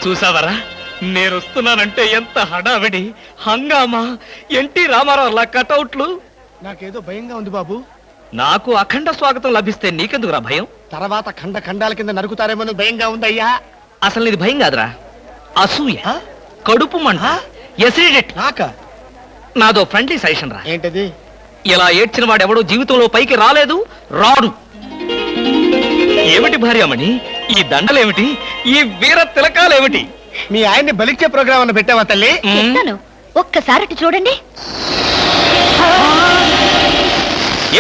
చూసావరా, నేను వస్తున్నానంటే ఎంత హడావిడి, హంగామా, ఎన్టీ రామారావు లా కటౌట్లు. నాకేదో భయంగా ఉంది బాబు. నాకు అఖండ స్వాగతం లభిస్తే నీకెందుకురా భయం? తర్వాత ఖండ ఖండాల కింద నరుకుతారేమో భయంగా ఉందయ్యా. అసలు నీది భయం కాదురా, అసూయ, కడుపు మంట, ఎసిడిటీ. నాదో ఫ్రెండ్లీ సజెషన్ రా. ఏంటది? ఇలా ఏడ్చిన వాడెవడో జీవితంలో పైకి రాలేదు, రాడు. ఏమిటి భార్యమణి ఈ దండలేమిటి, ఈ వీర తిలకాలేమిటి? మీ ఆయన్ని బలిచ్చే ప్రోగ్రామ్ అన్న పెట్టావా తల్లి? ఒక్కసారి చూడండి.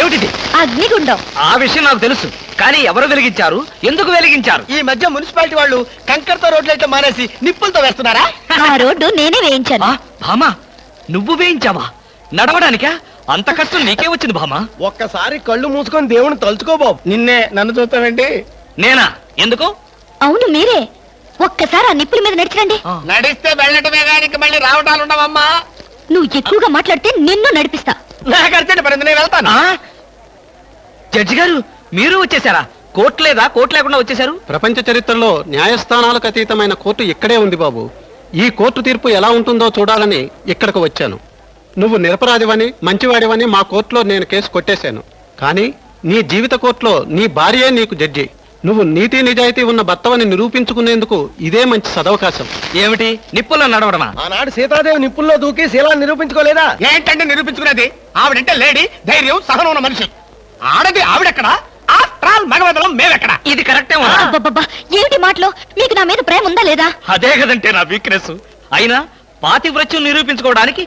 ఏమిటి? అగ్నిగుండం. ఆ విషయం నాకు తెలుసు, కానీ ఎవరు వెలిగించారు, ఎందుకు వెలిగించారు? ఈ మధ్య మున్సిపాలిటీ వాళ్ళు కంకర్తో రోడ్లైతే మానేసి నిప్పులతో వేస్తున్నారా? ఆ రోడ్డు నేనే వేయించాను. భామా, నువ్వు వేయించావా? నడవడానికా? అంత కష్టం నీకే వచ్చింది భామా? ఒక్కసారి కళ్ళు మూసుకొని దేవుని తలుచుకో బాబు. నిన్నే నన్ను చూస్తావేంటి? నేనా? ఎందుకు? అవును మీరే. ఒక్కసారి ఆ నిప్పుల మీద నడిచిరండి. నడిస్తే వెళ్ళటమే కానీ మళ్ళీ రావటాలు ఉండవమ్మా. నువ్వు ఎక్కువగా మాట్లాడితే నిన్ను నడిపిస్తా. నాకు అర్చండి మరి, నేను వెళ్తాను. జడ్జి గారు, మీరు వచ్చేసారా? కోర్టు లేదా? కోర్టు లేకుండా వచ్చేసారు? ప్రపంచ చరిత్రలో న్యాయస్థానాలకు అతీతమైన కోర్టు ఇక్కడే ఉంది బాబు. ఈ కోర్టు తీర్పు ఎలా ఉంటుందో చూడాలని ఇక్కడికి వచ్చాను. నువ్వు నిరపరాధివని, మంచివాడివని మా కోర్టులో నేను కేసు కొట్టేశాను. కానీ నీ జీవిత కోర్టులో నీ భార్యే నీకు జడ్జి. నువ్వు నీతి నిజాయితీ ఉన్న భర్తవని నిరూపించుకునేందుకు ఇదే మంచి సదవకాశం. ఏమిటి నిప్పుల్లో నడవడమా? ఆనాడు సీతాదేవి నిప్పుల్లో దూకి శీలాన్ని నిరూపించుకోలేదా? ఏంటంటే నిరూపించుకునేది? ఆవిడంటే లేడీ, ధైర్యం, సహనం ఉన్న మనిషి. ఆడది ఆవిడెక్కడ, మగవదలం మేమెక్కడ? ఇది కరెక్టే. ఏమిటి మాటలో? మీకు నా మీద ప్రేమ ఉందా లేదా? అదే కదంటే నా వీక్నెస్. అయినా పాతివ్రత్యం నిరూపించుకోవడానికి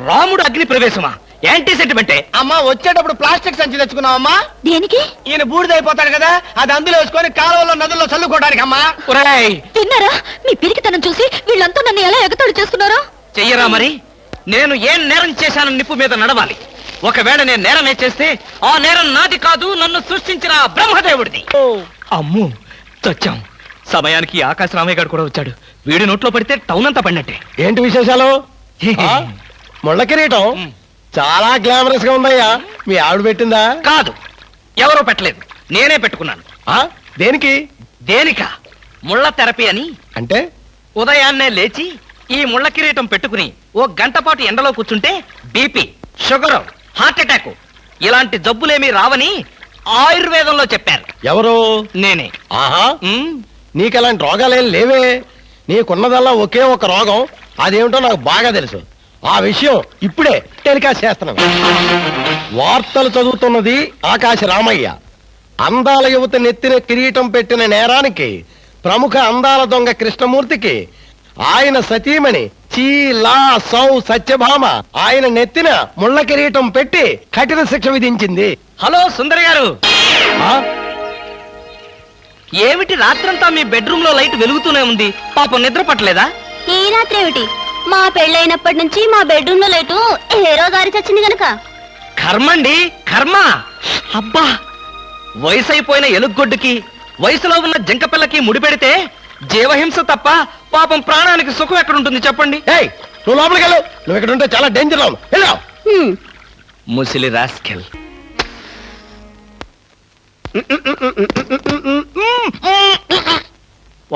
రాముడు అగ్ని ప్రవేశమా? యాంటీ సెంటిమెంటే. అమ్మా, వచ్చేటప్పుడు ప్లాస్టిక్ సంచి తెచ్చుకున్నావమ్మా. దేనికి? ఈయన బూడిదైపోతాడు కదా, అది అందులో వేసుకొని కాలువలో నదుల్లో చల్లుకోవడానికి అమ్మా. తిన్నారా? మీ పిరికితనం చూసి వీళ్ళంతా నన్ను ఎలా ఎగతాళి చేస్తున్నారో. చెయ్యరా మరి? నేను ఏం నేరం చేశానని నిప్పు మీద నడవాలి. ఒకవేళ నేను నేరం చేస్తే ఆ నేరం నాది కాదు, నన్ను సృష్టించిన బ్రహ్మదేవుడిది. అమ్మో, చచ్చాం. సమయానికి ఆకాశ రామయ్య గారు కూడా వచ్చాడు. వీడి నోట్లో పడితే టౌన్ అంతా పడినట్టే. ఏంటి విశేషాలు? ముళ్ళ కిరీటం చాలా గ్లామరస్ గా ఉందయ్యా. మీ ఆవిడ పెట్టిందా? కాదు, ఎవరో పెట్టలేదు, నేనే పెట్టుకున్నాను. దేనికి? దేనికా? ముళ్ళ థెరపీ అని. అంటే ఉదయాన్నే లేచి ఈ ముళ్ళ కిరీటం పెట్టుకుని ఓ గంట పాటు ఎండలో కూర్చుంటే బీపీ, షుగర్, హార్ట్ అటాక్ ఇలాంటి జబ్బులేమీ రావని ఆయుర్వేదంలో చెప్పారు. ఎవరు? నేనే. ఆహా, నీకు అలాంటి రోగాలేం లేవే. నీకున్నదల్లా ఒకే ఒక రోగం. అదేమిటో నాకు బాగా తెలుసు. ఆ విషయం ఇప్పుడే టెలికాస్ట్ చేస్తున్నాను. వార్తలు చదువుతున్నది ఆకాశ రామయ్య. అందాల యువత నెత్తిన కిరీటం పెట్టిన నేరానికి ప్రముఖ అందాల దొంగ కృష్ణమూర్తికి ఆయన సతీమణి చీలా సౌ సత్యభామ ఆయన నెత్తిన ముళ్ళ కిరీటం పెట్టి కఠిన శిక్ష విధించింది. హలో సుందరి గారు, ఏమిటి రాత్రంతా మీ బెడ్రూమ్ లో లైట్ వెలుగుతూనే ఉంది? పాపం నిద్ర పట్టలేదా? ఈ రాత్రి ఏమిటి? మా పెళ్ళైనప్పటి నుంచి మా బెడ్రూమ్ లో లైటు హీరో గారి చచ్చింది గనక. కర్మండి, కర్మ. అబ్బా, వయసు అయిపోయిన ఎలుగొడ్డుకి వయసులో ఉన్న జంకపిల్లకి ముడిపెడితే జీవహింస తప్ప పాపం ప్రాణానికి సుఖం ఎక్కడుంటుంది చెప్పండి? నువ్వు లోపలికి వెళ్ళు. నువ్వు ఇక్కడ ఉంటే చాలా డేంజర్ లో. ముసిలి రాస్కెల్.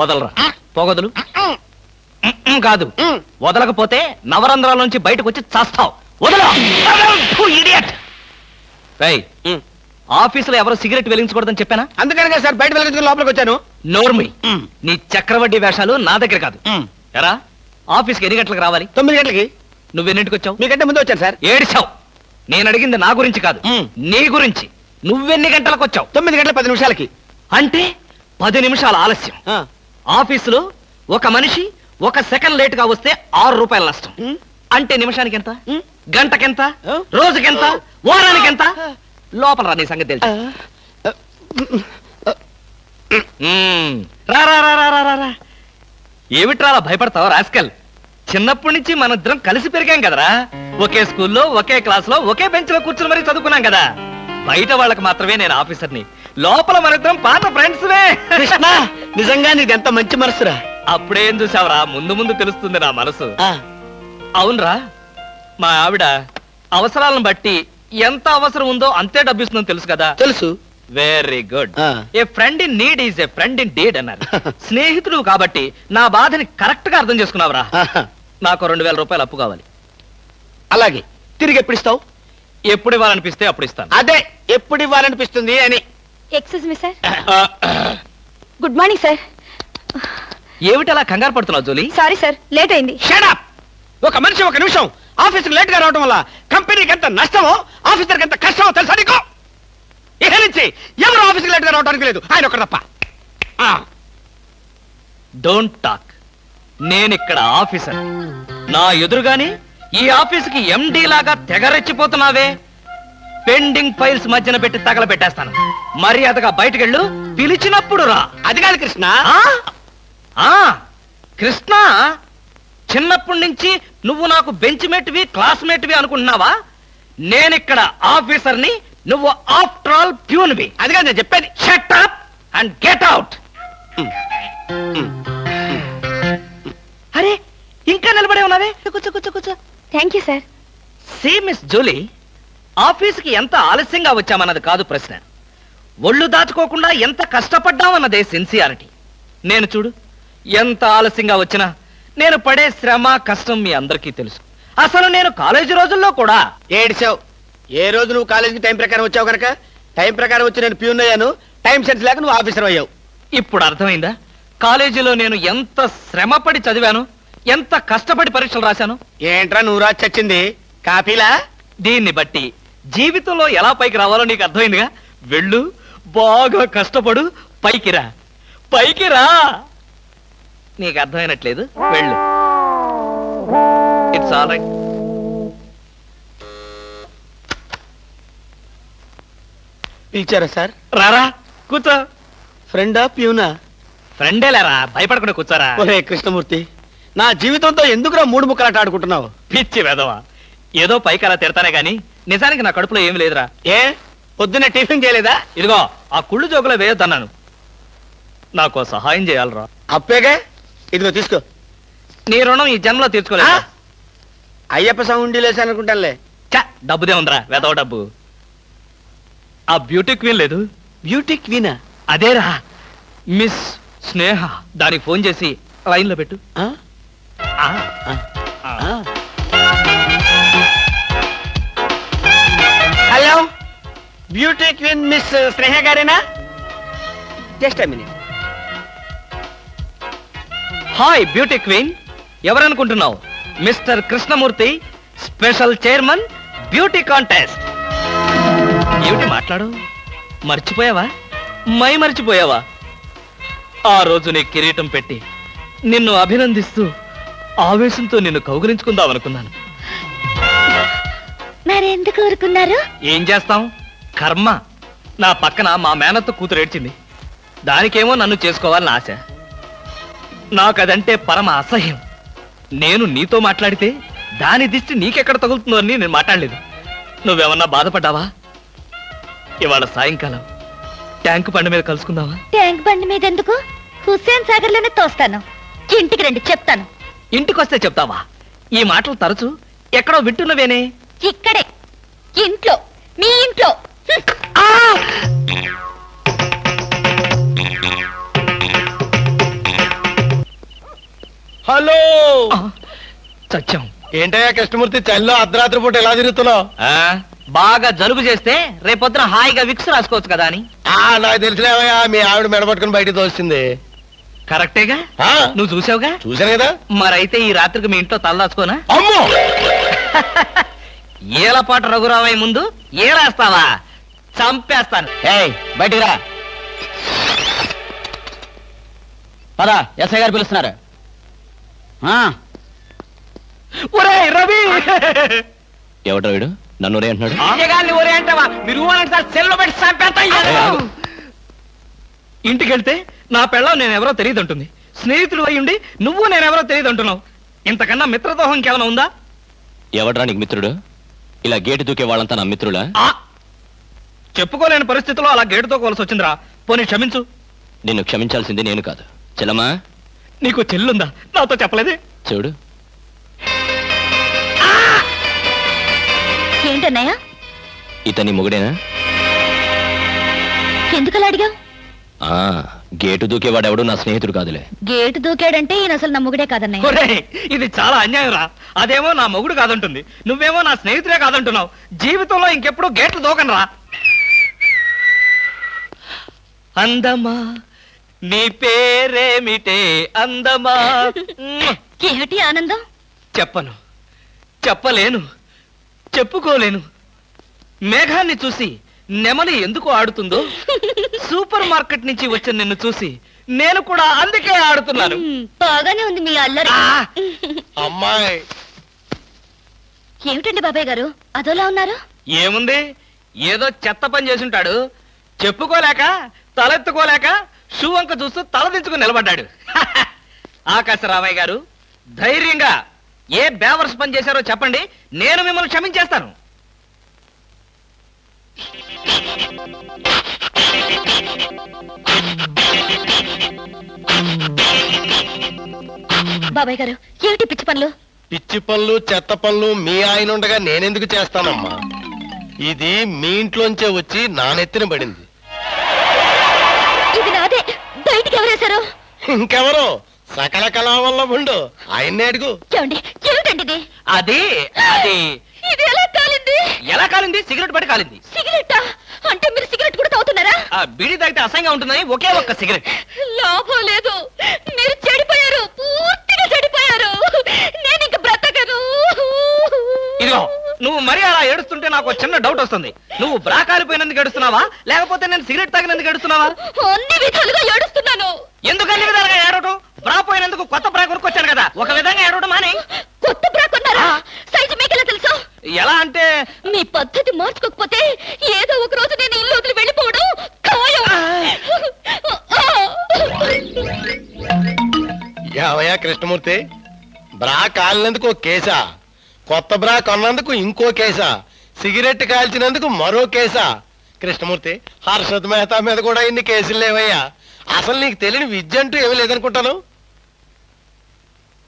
వదలరా, పొగదులు. కాదు, వదలకపోతే నవరంధ్రాల నుంచి బయటకు వచ్చి చస్తావు. వదల. ఆఫీసులో ఎవరు సిగరెట్ వెలిగించకూడదని చెప్పానా? అందుకనే సార్ బయట వెలిగించుకుని లోపలికి వచ్చాను. నోర్మి, నీ చక్రవడ్డీ వేషాలు నా దగ్గర కాదు. ఎరా, ఆఫీస్కి ఎన్ని గంటలకు రావాలి? 9 గంటలకి. నువ్వెన్నింటికి వచ్చావు? మీకంటే ముందు వచ్చాను సార్. ఏడిచావు. నేను అడిగింది నా గురించి కాదు, నీ గురించి. నువ్వెన్ని గంటలకు వచ్చావు? 9 గంటల 10 నిమిషాలకి. అంటే 10 నిమిషాల ఆలస్యం. ఆఫీసులో ఒక మనిషి 1 సెకండ్ లేట్ గా వస్తే 6 రూపాయల నష్టం. అంటే నిమిషానికి ఎంత? గంటకెంత? రోజుకెంత? వారానికి ఎంత? లోపల రా, నీ సంగతి తెలుసు. ఏమిట్రా అలా భయపడతావు రాస్కల్? చిన్నప్పటి నుంచి మనిద్దరం కలిసి పెరిగాం కదరా. ఒకే స్కూల్లో, ఒకే క్లాస్ లో, ఒకే బెంచ్ లో కూర్చుని మరీ చదువుకున్నాం కదా. బయట వాళ్ళకి మాత్రమే నేను ఆఫీసర్ని, లోపల మనిద్దరం పాత ఫ్రెండ్స్వే. కృష్ణ, నిజంగా నీది ఎంత మంచి మనసురా. అప్పుడేం చూసావురా, ముందు ముందు తెలుస్తుంది నా మనసు. అవునరా, మా ఆవిడ అవసరాలను బట్టి ఎంత అవసరం ఉందో అంతే డబ్బిస్తుందని తెలుసు కదా. తెలుసు. Very good. ఆ. A friend in need is a friend indeed అన్నారు. స్నేహితుడు కాబట్టి నా బాధని కరెక్ట్ గా అర్థం చేసుకున్నావురా. నాకు 2000 రూపాయలు అప్పు కావాలి. అలాగే తిరిగి ఎప్పుడు ఇస్తావు? ఎప్పుడు ఇవ్వాలనిపిస్తే అప్పుడు ఇస్తాను. అదే ఎప్పుడు ఇవ్వాలనిపిస్తుంది అని. Excuse me sir. Good morning sir. ఏమిటి అలా కంగారు పడుతున్నావు జోలీ? సారీ సార్, లేట్ అయింది. షడప్! ఒక మనిషి ఒక నిమిషం ఆఫీసుకు లేట్ గా రావడం వల్ల కంపెనీకి ఎంత నష్టమో ఆఫీసర్కి ఎంత కష్టమో తెలుసా నీకు? ఇక నుంచి ఎవరు ఆఫీసుకు లేట్ గా రావడానికి లేదు, ఆయన ఒకటి తప్ప. Don't talk. నేనిక్కడ ఆఫీసర్. నా ఎదురుగాని ఈ ఆఫీసుకి ఎండి లాగా తెగరెచ్చిపోతున్నావే. పెండింగ్ ఫైల్స్ మధ్యన పెట్టి తగలబెట్టేస్తాను. మర్యాదగా బయటకెళ్ళు, పిలిచినప్పుడు రా. అది కాదు కృష్ణ. కృష్ణ, చిన్నప్పటి నుంచి నువ్వు నాకు బెంచ్ మేట్వి క్లాస్మేట్వి అనుకుంటున్నావా? నేనిక్కడ ఆఫీసర్ని, నువ్వు ఆఫ్టర్ ఆల్ ప్యూన్వి. అది కాదు నేను చెప్పేది. Shut up and get out. అరే, ఇంకా నిలబడే ఉన్నావే? కూర్చో కూర్చో కూర్చో. Thank you sir. See miss Julie, ఆఫీస్కి ఎంత ఆలస్యంగా వచ్చామన్నది కాదు ప్రశ్న. ఒళ్ళు దాచుకోకుండా ఎంత కష్టపడ్డామన్నదే సిన్సియారిటీ. నేను చూడు, ఎంత ఆలస్యంగా వచ్చినా నేను పడే శ్రమ కష్టం మీ అందరికీ తెలుసు. అసలు నేను కాలేజీ రోజుల్లో కూడా ఏడిచావు. ఏ రోజు నువ్వు కాలేజీకి టైం ప్రకారం వచ్చావు కనుక టైం ప్రకారం వచ్చి నేను ప్యూన్ అయ్యాను. టైం సెన్స్ లేక నువ్వు ఆఫీసర్ అయ్యావు. ఇప్పుడు అర్థమైందా కాలేజీలో నేను ఎంత శ్రమపడి చదివాను, ఎంత కష్టపడి పరీక్షలు రాశాను? ఏంట్రా నువ్వు రాసి చచ్చింది కాపీలా? దీన్ని బట్టి జీవితంలో ఎలా పైకి రావాలో నీకు అర్థమైందిగా. వెళ్ళు, బాగా కష్టపడు, పైకి రా. పైకి రా. నీకు అర్థమైనట్లేదు, వెళ్ళు. It's all right. పిలిచారా సార్? రారా, కూర్చో. ఫ్రెండా ప్యూనా? ఫ్రెండే లేరా, భయపడకుండా కూర్చోరా. ఒరే కృష్ణమూర్తి, నా జీవితంతో ఎందుకురా మూడు ముక్కలాట ఆడుకుంటున్నావు? పిచ్చి వెదవా, ఏదో పైకి అలా తిడతానే గాని నిజానికి నా కడుపులో ఏమి లేదురా. ఏ పొద్దున్న టిఫిన్ చేయలేదా? ఇదిగో ఆ కుళ్ళు జోకులో వేయొద్దన్నాను. నాకు సహాయం చేయాలరా. అప్పేగా, ఇదిగో తీసుకో. నీ రుణం ఈ జన్మలో తీర్చుకోలేదు. అయ్యప్ప సౌండి లేసానుకుంటానులే. డబ్బుదే ఉందిరా, వెదవ డబ్బు. ఆ బ్యూటీ క్వీన్ లేదు, బ్యూటీ క్వీనా? అదేరా మిస్ స్నేహ. దానికి ఫోన్ చేసి లైన్లో పెట్టు. ఆ? ఆ, ఆ. Hello, beauty queen miss Sneha గారేనా? Just minute. Hi beauty queen, ఎవరనుకుంటున్నావు? Mister Krishnamurthy, special chairman, beauty contest. ఏమిటి మాట్లాడు? మర్చిపోయావా? మర్చిపోయావా? ఆ రోజు నీ కిరీటం పెట్టి నిన్ను అభినందిస్తూ ఆవేశంతో నిన్ను కౌగిలించుకుందామనుకున్నాను. మరెందుకు ఊరుకున్నారు? ఏం చేస్తాం, కర్మ. నా పక్కన మా మేనత్త కూతురు ఏడ్చింది. దానికేమో నన్ను చేసుకోవాలని ఆశ. నాకదంటే పరమ అసహ్యం. నేను నీతో మాట్లాడితే దాని దిష్టి నీకెక్కడ తగులుతుందో అని నేను మాట్లాడలేదు. నువ్వేమన్నా బాధపడ్డావా? ఇవాళ సాయంకాలం ట్యాంకు బండి మీద కలుసుకుందావా? ట్యాంక్ బండి మీద ఎందుకు? హుస్సేన్ సాగర్ లోనే తోస్తాను. ఇంటికి రండి, చెప్తాను. ఇంటికొస్తే చెప్తావా? ఈ మాటలు తరచు ఎక్కడో వింటున్నవేనే. ఇక్కడే, ఇంట్లో, మీ ఇంట్లో. హలో. సత్యం, ఏంటయ్యా కృష్ణమూర్తి, చల్లో అర్ధరాత్రి పూట ఎలా తిరుగుతున్నావు? బాగా జలుబు చేస్తే రేపొద్దున హాయిగా విక్స్ రాసుకోవచ్చు కదా అని. నాకు తెలిసినవయ్యా, మీ ఆవిడ మెడపట్టుకుని బయటికి తోస్తుంది. కరెక్టేగా, ఆ? నువ్వు చూసావుగా. చూశాను కదా. మరైతే ఈ రాత్రికి మీ ఇంట్లో తలదాచుకోనా? అమ్మో, ఏలపాటు రఘురావయ్య ముందు ఏలేస్తావా? చంపేస్తాను. బయటికి రా. పదా, ఎస్ఐ గారు పిలుస్తున్నారు. ఒరేయ్ రవి! ఎవడ్రా వీడు నన్ను ఒరే అంటున్నాడు? ఆగగాన్ని ఒరే అంటావా? మీరు ఊరంటే సార్ సెల్లో పెట్టి చంపేస్తా. ఇంటికెళ్తే నా పెళ్ళం నేనెవరో తెలియదంటుంది. స్నేహితుడు అయ్యుండి నువ్వు నేనెవరో తెలియదంటున్నావు. ఇంతకన్నా మిత్రదోహం ఇంకేమైనా ఉందా? ఎవడ్రా నీకు మిత్రుడు? ఇలా గేటు దూకే వాళ్ళంతా నా మిత్రులా? చెప్పుకోలేని పరిస్థితిలో అలా గేటుతో కోల్సి వచ్చిందిరా. పోనీ క్షమించు. నిన్ను క్షమించాల్సింది నేను కాదు. చెల్లమ్మా, నీకు చెల్లుందా? నాతో చెప్పలేదే. చూడు, ఏంటన్నయ్య? ఇతని మొగుడేనా? ఎందుకలా అడిగావు? ఆ గేటు దూకేవాడెవడు నా స్నేహితుడు కాదులే. గేటు దూకాడంటే ఈయన అసలు నా మొగుడే కాదన్నయ్య. ఒరేయ్, ఇది చాలా అన్యాయం రా. అదేమో నా మొగుడు కాదంటుంది, నువ్వేమో నా స్నేహితుడే కాదంటున్నావు. జీవితంలో ఇంకెప్పుడు గేట్లు దూకను రా. అందమా నీ పేరేమిటే అందమా? ఏమిటి ఆనందం? చెప్పను, చెప్పలేను, చెప్పుకోలేను. మేఘాన్ని చూసి నెమలి ఎందుకు ఆడుతుందో, సూపర్ మార్కెట్ నుంచి వచ్చిన నిన్ను చూసి నేను కూడా అందుకే ఆడుతున్నాను. బాగానే ఉంది మీ అల్లరి. అమ్మాయి ఏమిటండి బాబాయ్ గారు అదోలా ఉన్నారు? ఏముంది, ఏదో చెత్త పని చేసుంటాడు. చెప్పుకోలేక తలెత్తుకోలేక షూ వంక చూస్తూ తలదించుకుని నిలబడ్డాడు. ఆకాశరామయ్య గారు, ధైర్యంగా ఏ బేవర్స్ పని చేశారో చెప్పండి, నేను మిమ్మల్ని క్షమించేస్తాను. బాబాయ్ గారు ఏమిటి పిచ్చి పనులు? పిచ్చి పనులు చెత్త పనులు మీ ఆయన ఉండగా నేనెందుకు చేస్తానమ్మా? ఇది మీ ఇంట్లోంచే వచ్చి నా నెత్తిన పడింది. ఇది నాదే, బయటికి ఎవరేశారు? ఇంకెవరో సకల కళావల్లభుండు ఆయన్నే అడుగు. ఏమండి ఏమిటండి ఇది? అది అది ఇది ఎలా కాలింది? ఎలా కాలింది? సిగరెట్ పడి కాలింది. సిగరెట్టా? అంటే మీరు సిగరెట్ కూడా తాగుతున్నారా? ఆ బీడీ తాగితే అసహ్యంగా ఉంటుందని ఒకే ఒక్క సిగరెట్. లాభం లేదు, మీరు చెడిపోయారు, పూర్తిగా చెడిపోయారు. నేను ఇంక బ్రతకను. ఇదిగో, నువ్వు మరీ అలా ఏడుస్తుంటే నాకు ఒక చిన్న డౌట్ వస్తుంది. నువ్వు బ్రా కాలిపోయినందుకు ఏడుస్తున్నావా, లేకపోతే నేను సిగరెట్ తాగినందుకు ఏడుస్తున్నావా? అన్ని విధాలుగా ఏడుస్తున్నాను. ఎందుకు అన్ని విధాలుగా ఏడవటం? బ్రా పోయినందుకు కొత్త బ్రా కొనుక్కొచ్చాను కదా, ఒక విధంగా ఏడవడం మానే. కొత్త బ్రా కొన్నారా? సైజు మీకెలా తెలుసు? ఎలా అంటే మీ పద్ధతి మార్చుకోకపోతే ఏదో ఒక రోజు నేను ఇల్లు వదిలి వెళ్ళిపోవడం ఖాయం. యావయ్యా కృష్ణమూర్తి, బ్రా కాలినందుకు ఒక కేసా, కొత్త బ్రా కొన్నందుకు ఇంకో కేసా, సిగరెట్ కాల్చినందుకు మరో కేసా? కృష్ణమూర్తి, హర్షద్ మెహతా మీద కూడా ఇన్ని కేసులు లేవయ్యా. అసలు నీకు తెలియని విద్య అంటూ ఏమీ లేదనుకుంటాను.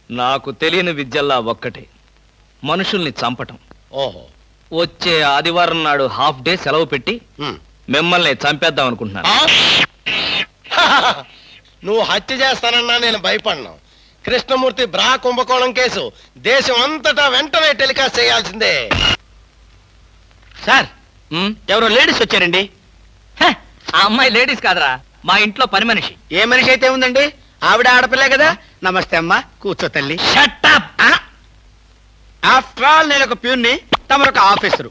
నాకు తెలియని విద్యల్లా ఒక్కటే, మనుషుల్ని చంపటం. ఓహో. వచ్చే ఆదివారం నాడు హాఫ్ డే సెలవు పెట్టి ఉమ్. మిమ్మల్ని చంపేద్దాం అనుకుంటున్నాను. ఆ? నువ్వు హత్య చేస్తానన్నా నేను భయపడ్ను. కృష్ణమూర్తి బ్రా కుంభకోణం కేసు దేశం అంతటా వెంటనే టెలికాస్ట్ చేయాల్సిందే. సార్, ఎవరో లేడీస్ వచ్చారండి. హ, ఆ అమ్మాయి లేడీస్ కాదురా, మా ఇంట్లో పని మనిషి. ఏ మనిషి అయితే ఉందండి, ఆవిడ ఆడపిల్లే కదా. నమస్తే అమ్మా, కూర్చో తల్లి. Shut up! ఆఫ్టర్ ఆల్ నేను ఒక ప్యూన్ని, తమరొక ఆఫీసరు.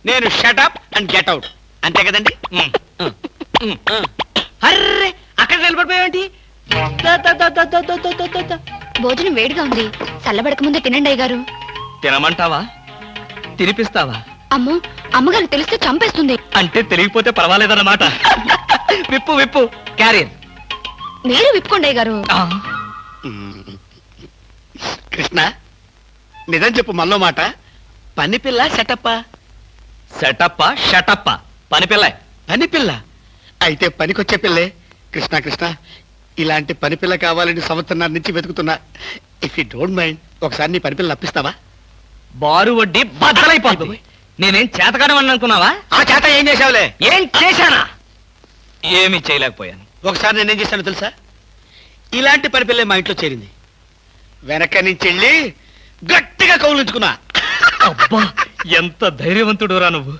నేను షటప్ అండ్ గెట్ అవుట్, అంతే కదండి. అర్రే, అక్కడ నిలబడిపోయావేంటి? భోజనం వేడిగా ఉంది, చల్లబడక ముందే తినండి అయ్యగారు. తినమంటావా, తినిపిస్తావా? అమ్మో, అమ్మగారు తెలిస్తే చంపేస్తుంది. అంటే తెలియకపోతే పర్వాలేదన్నమాట. విప్పు విప్పు, క్యారియర్. మీరు విప్పుకోండి అయ్యగారు. కృష్ణ, నిజం చెప్పు, మనలో మాట. పని పిల్ల సెటప్పా? సెటప్ప షటప్ప, పని పిల్ల. పని పిల్ల అయితే పనికొచ్చే పిల్లే. కృష్ణ కృష్ణ, ఇలాంటి పని పిల్ల కావాలని సంవత్సరం నుంచి వెతుకుతున్నా. ఇఫ్ యూ డోంట్ మైండ్, ఒకసారి నీ పని పిల్ల అప్పిస్తావా? బారు వడ్డీ బద్దలైపోతుంది. నేనేం చేతకాడమని అనుకున్నావా? ఆ చేత ఏం చేసావులే? ఏం చేశానా? ఏమీ చేయలేకపోయాను. ఒకసారి నేనేం చేశాను తెలుసా? ఇలాంటి పని పిల్లే మా ఇంట్లో చేరింది. వెనక నుంచి వెళ్ళి గట్టిగా కౌలించుకున్నా. అబ్బా, ఎంత ధైర్యవంతుడు రా నువ్వు.